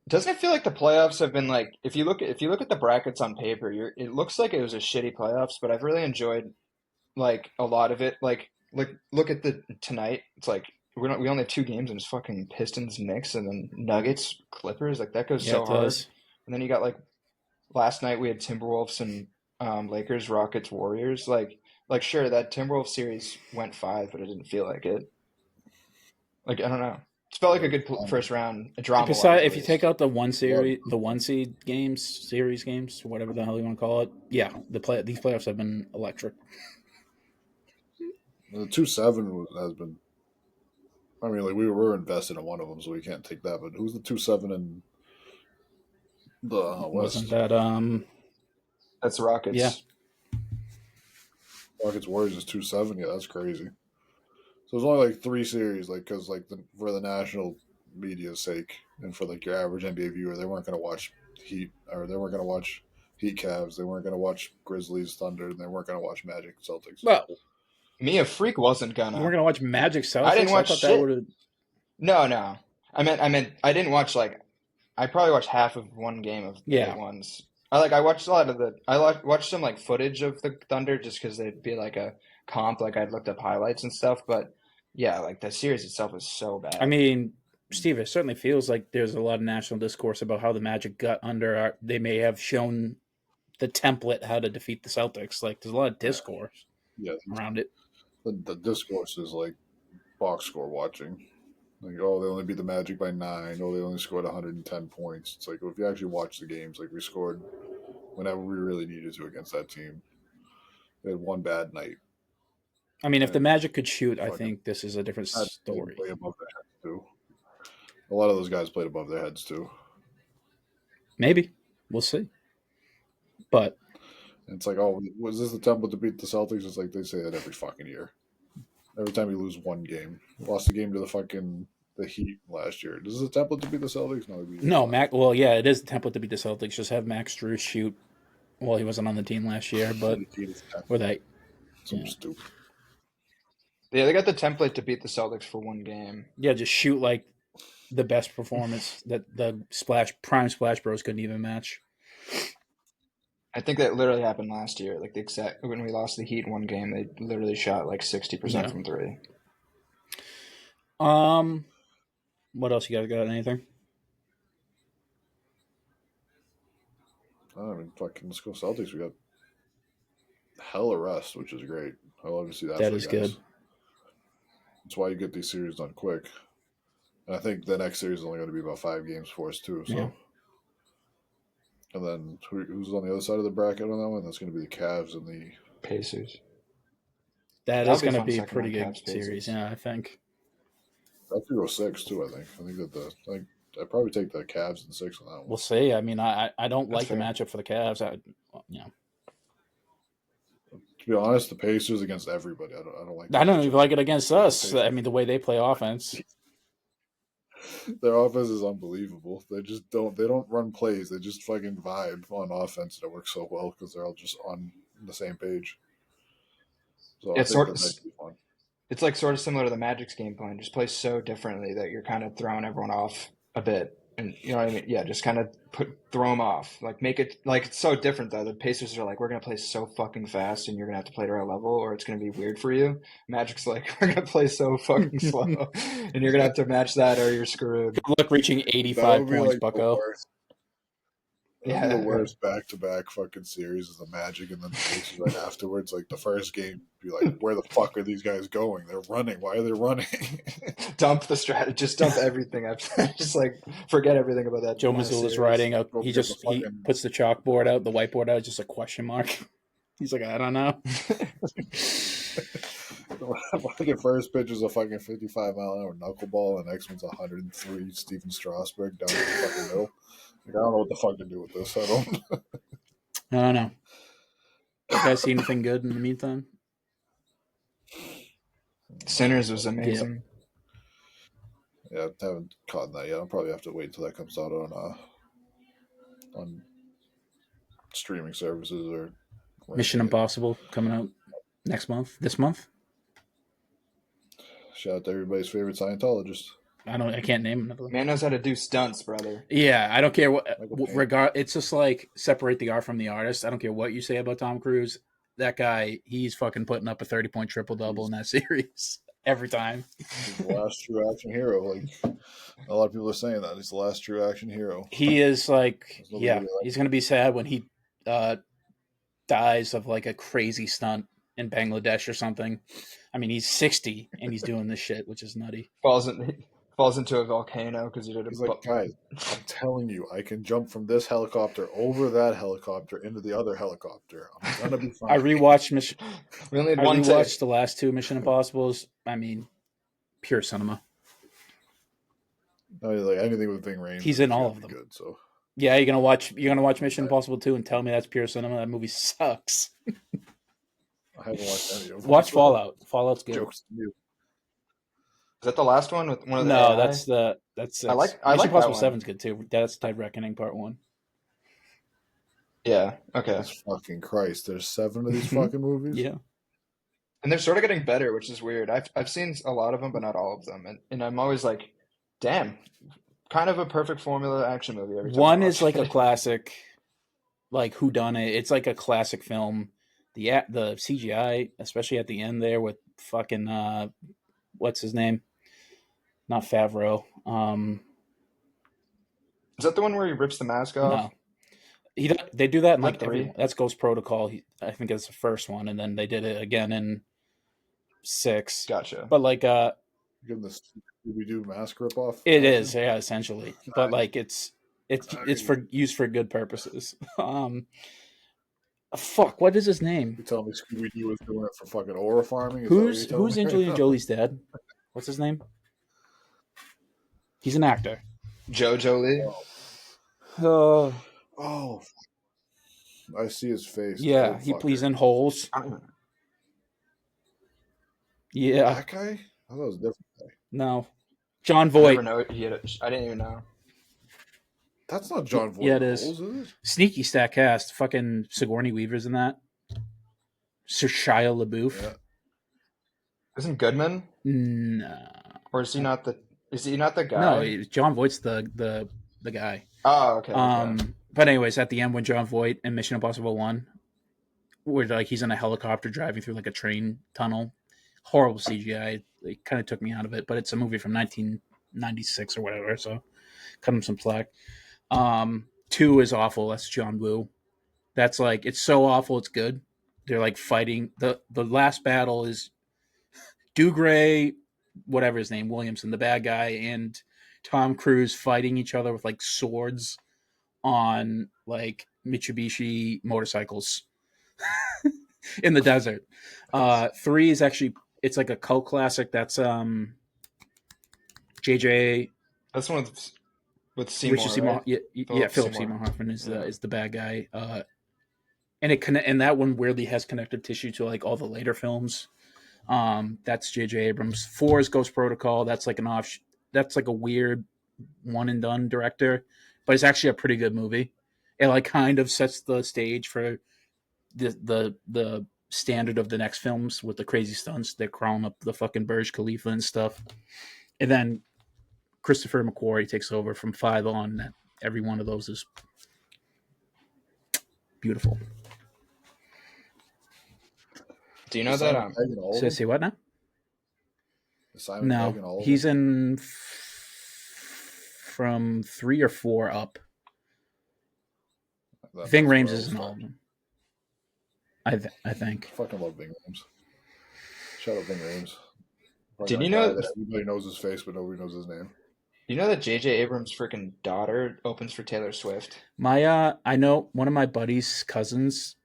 Doesn't it feel like the playoffs have been like if you look at the brackets on paper, it looks like it was a shitty playoffs, but I've really enjoyed like a lot of it. Like look at the tonight. It's like we only have 2 games and it's fucking Pistons, Knicks, and then Nuggets, Clippers. Like that goes Yeah, so it hard. does. And then you got like last night we had Timberwolves and Lakers, Rockets, Warriors. Like sure that Timberwolves series went 5, but it didn't feel like it. Like I don't know. It felt like a good first round, drama wise. Besides, if you take out the one series, the one seed games, series games, whatever the hell you want to call it, yeah, these playoffs have been electric. The 2-7 has been. I mean, like we were invested in one of them, so we can't take that. But who's the 2-7 in the West? Wasn't that that's the Rockets. Yeah. Rockets Warriors is 2-7. Yeah, that's crazy. So there's only like 3 series, like because like for the national media's sake and for like your average NBA viewer, they weren't going to watch Heat or they weren't going to watch Heat Cavs, they weren't going to watch Grizzlies Thunder, and they weren't going to watch Magic Celtics. Well, Me, a freak wasn't gonna. we're gonna watch Magic Celtics. I didn't watch thought shit. that would have. No. I meant I didn't watch like I probably watched half of one game of the Yeah. ones. I watched a lot of watched some like footage of the Thunder just because they'd be like a comp. Like I'd looked up highlights and stuff, but yeah, like the series itself is so bad. I mean, Steve, it certainly feels like there's a lot of national discourse about how the Magic got under. They may have shown the template how to defeat the Celtics. Like there's a lot of discourse around it. The discourse is like box score watching. Like, oh, they only beat the Magic by 9. Oh, they only scored 110 points. It's like, well, if you actually watch the games, like we scored whenever we really needed to against that team. They had one bad night. I mean, if the Magic could shoot, I Fucking- think this is a different story. Play above their heads too. A lot of those guys played above their heads too. Maybe. We'll see. But And it's like, oh, was this the template to beat the Celtics? It's like they say that every fucking year. Every time you lose one game. You lost the game to the fucking the Heat last year. This is a template to beat the Celtics. No, Mac. Well, yeah, it is the template to beat the Celtics. Just have Max Drew shoot. Well, he wasn't on the team last year, but or that. Some stupid. Yeah, they got the template to beat the Celtics for one game. Yeah, just shoot like the best performance that the prime Splash Bros couldn't even match. I think that literally happened last year. Like the exact when we lost the Heat in one game, they literally shot like 60% from three. What else you guys got? Anything? I mean, fucking let's go Celtics. We got hella rest, which is great. I love to see that. That is good. That's why you get these series done quick. And I think the next series is only going to be about 5 games for us too. So, and then who's on the other side of the bracket on that one? That's going to be the Cavs and the Pacers. That is going to be a pretty good series. Yeah, I think. I could go 6 too. I think that I'd probably take the Cavs in 6 on that one. We'll see. I mean, I don't like the matchup for the Cavs. To be honest, the Pacers against everybody. I don't like. I don't even like it against us. I mean, the way they play offense. Their offense is unbelievable. They don't run plays. They just fucking vibe on offense. That works so well because they're all just on the same page. So it's like sort of similar to the Magic's game plan. Just play so differently that you're kind of throwing everyone off a bit. And you know what I mean? Yeah, just kind of throw them off. Like make it like it's so different though. The Pacers are like, we're gonna play so fucking fast, and you're gonna have to play to our level, or it's gonna be weird for you. Magic's like, we're gonna play so fucking slow, and you're gonna have to match that, or you're screwed. Good luck reaching 85 points, like Bucko. The worst back-to-back fucking series is the Magic, and then the Pacers right afterwards. Like the first game, be like, where the fuck are these guys going? They're running. Why are they running? Dump the strategy. Just dump everything. Just like forget everything about that. Joe Mazzulla's writing out. He puts the chalkboard out, the whiteboard out, just a question mark. He's like, I don't know. Fucking first pitch is a fucking 55-mile-an-hour knuckleball, and next one's 103 Steven Strasburg down the fucking middle. Like, I don't know what the fuck to do with this. I don't know. You guys see anything good in the meantime? Sinners was amazing. Yeah, I haven't caught that yet. I'll probably have to wait until that comes out on streaming services or Mission Impossible coming out this month. Shout out to everybody's favorite Scientologist. I can't name another one. Man knows how to do stunts, brother. Yeah, I don't care what it's just like separate the art from the artist. I don't care what you say about Tom Cruise. That guy, he's fucking putting up a 30-point triple-double in that series every time. He's the last true action hero. Like a lot of people are saying that. He's the last true action hero. He is like, he's going to be sad when he dies of like a crazy stunt in Bangladesh or something. I mean, he's 60 and he's doing this shit, which is nutty. Falls into a volcano because he did He's like, guys, I'm telling you, I can jump from this helicopter over that helicopter into the other helicopter. I'm gonna be fine. I rewatched the last 2 Mission Impossibles. I mean, pure cinema. No, like anything with Ving Rhames. He's in all of them. Good, so yeah, you're gonna watch Mission Impossible 2 and tell me that's pure cinema. That movie sucks. I haven't watched any of them. Watch Fallout. Fallout's good. Jokes to you. Is that the last one with one of the? No, AI? that's I like Mission Impossible that 7's good too. That's Type Reckoning Part 1. Yeah. Okay. Jesus fucking Christ! There's 7 of these fucking movies. Yeah. And they're sort of getting better, which is weird. I've seen a lot of them, but not all of them, and I'm always like, damn, kind of a perfect formula action movie. Every time one is like a classic, like whodunit. It's like a classic film. The CGI, especially at the end there with fucking what's his name? Not Favreau. Is that the one where he rips the mask off? No. They do that in like 3. That's Ghost Protocol. I think it's the first one, and then they did it again in 6. Gotcha. But like give them the Scooby-Doo mask ripoff. It is, yeah, essentially. But like it's used for good purposes. Fuck, what is his name? You tell me Scooby-Doo was doing it for fucking aura farming? Who's Angelina Jolie's dad? What's his name? He's an actor. Joe Jolie. Oh, I see his face. Yeah, he plays in Holes. Yeah. That guy? I thought it was a different guy. No. John I Voight. never know he had I didn't even know. That's not John Voight. Yeah, it is. Knowles, is it? Sneaky stack cast. Fucking Sigourney Weaver's in that. Sir Shia LaBeouf. Yeah. Isn't Goodman? No. Or is he not the? Is he not the No, guy? John Voight's the guy. Oh, okay. Okay. But anyways, at the end when John Voight in Mission Impossible 1, where like he's in a helicopter driving through like a train tunnel, horrible CGI. It kind of took me out of it, but it's a movie from 1996 or whatever, so cut him some slack. 2 is awful. That's John Woo. That's like it's so awful it's good. They're like fighting. The last battle is Dougray, whatever his name, Williamson, the bad guy, and Tom Cruise fighting each other with like swords on like Mitsubishi motorcycles in the desert. 3 is actually it's like a cult classic. That's JJ That's one with Seymour. Richard Seymour. Right? Yeah, Philip Seymour Hoffman is the bad guy. And that one weirdly has connective tissue to like all the later films. That's J.J. Abrams. 4 is Ghost Protocol. That's like that's like a weird one and done director, but it's actually a pretty good movie. It like kind of sets the stage for the standard of the next films with the crazy stunts. They're crawling up the fucking Burj Khalifa and stuff. And then Christopher McQuarrie takes over from 5 on. Every one of those is beautiful. Do you know that? So say what now? Simon No, Pegg and all of he's them? in from 3 or 4 up. Ving Rhames is in all of them. I think. I fucking love Ving Rhames. Shout out Ving Rhames. Did you know that everybody knows his face, but nobody knows his name? You know that J.J. Abrams' freaking daughter opens for Taylor Swift? I know one of my buddy's cousins,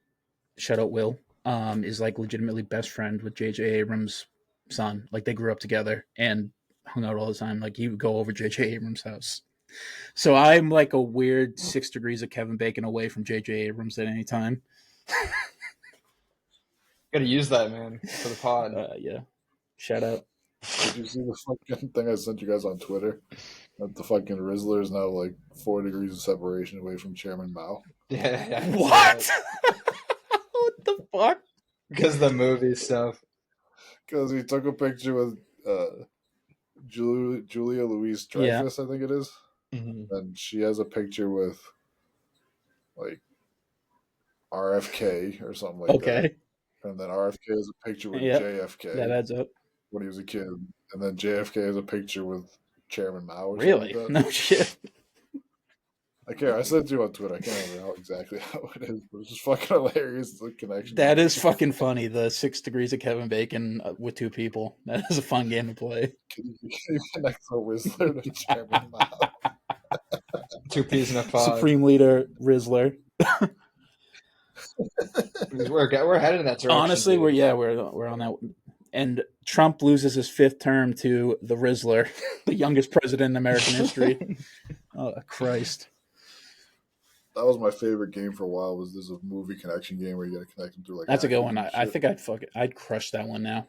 shout out Will, is like legitimately best friend with J.J. Abrams' son. Like they grew up together and hung out all the time. Like he would go over J.J. Abrams' house. So I'm like a weird 6 degrees of Kevin Bacon away from J.J. Abrams at any time. Gotta use that, man, for the pod. Yeah. Shout out. Did you see the fucking thing I sent you guys on Twitter? That the fucking Rizzler is now like 4 degrees of separation away from Chairman Mao. Yeah. What? What the fuck? Because of the movie stuff. Because he took a picture with Julia Louise Dreyfus, I think it is. Mm-hmm. And she has a picture with like RFK or something like that. And then RFK has a picture with JFK. That adds up. When he was a kid. And then JFK has a picture with Chairman Mao or really? something like that. No shit. I sent it to you on Twitter. I can't remember exactly how it is, but it's just fucking hilarious, the connection. That is fucking funny. The 6 degrees of Kevin Bacon with 2 people. That is a fun game to play. Can you connect the Whistler to Chairman Mao? 2 peas in a pod. Supreme Leader Rizzler. We're headed in that direction. Honestly, we're on that. And Trump loses his 5th term to the Rizzler, the youngest president in American history. Oh, Christ. That was my favorite game for a while. Was this a movie connection game where you got to connect them through like? That's a good one. I think I'd crush that one now.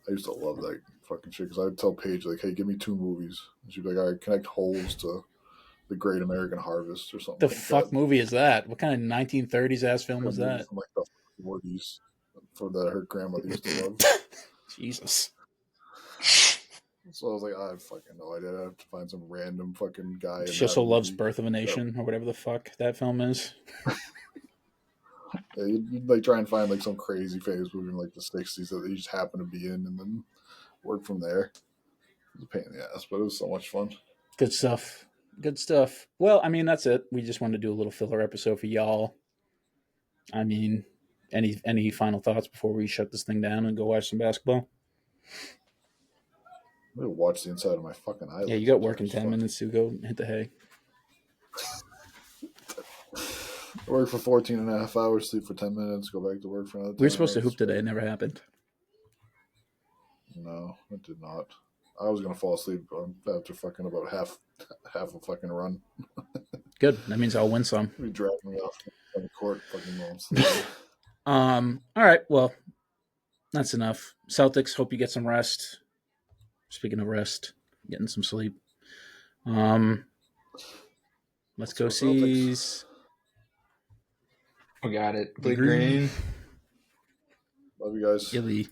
I used to love that fucking shit because I'd tell Paige like, "Hey, give me 2 movies." And she'd be like, "All right, connect holes to the Great American Harvest or something." The like fuck that. Movie is that? What kind of 1930s ass film was that? From like the 40s, for that her grandmother used to love. Jesus. So I was like, I have fucking no idea. I have to find some random fucking guy. She also loves Birth of a Nation or whatever the fuck that film is. Yeah, you'd like try and find like some crazy famous movie in like the 60s that you just happen to be in and then work from there. It was a pain in the ass, but it was so much fun. Good stuff. Good stuff. Well, I mean, that's it. We just wanted to do a little filler episode for y'all. I mean, any final thoughts before we shut this thing down and go watch some basketball? I'm gonna watch the inside of my fucking eyelids. Yeah, you got work in 10 minutes to go hit the hay. Work for 14 and a half hours, sleep for 10 minutes, go back to work for another 10 We were supposed to minutes. hoop today. It never happened. No, it did not. I was going to fall asleep after fucking about half a fucking run. Good. That means I'll win some. Be dragging me off the court fucking moments. All right. Well, that's enough. Celtics, hope you get some rest. Speaking of rest, getting some sleep. Let's go see We got it. the Bleed green. green. Love you guys. Illy.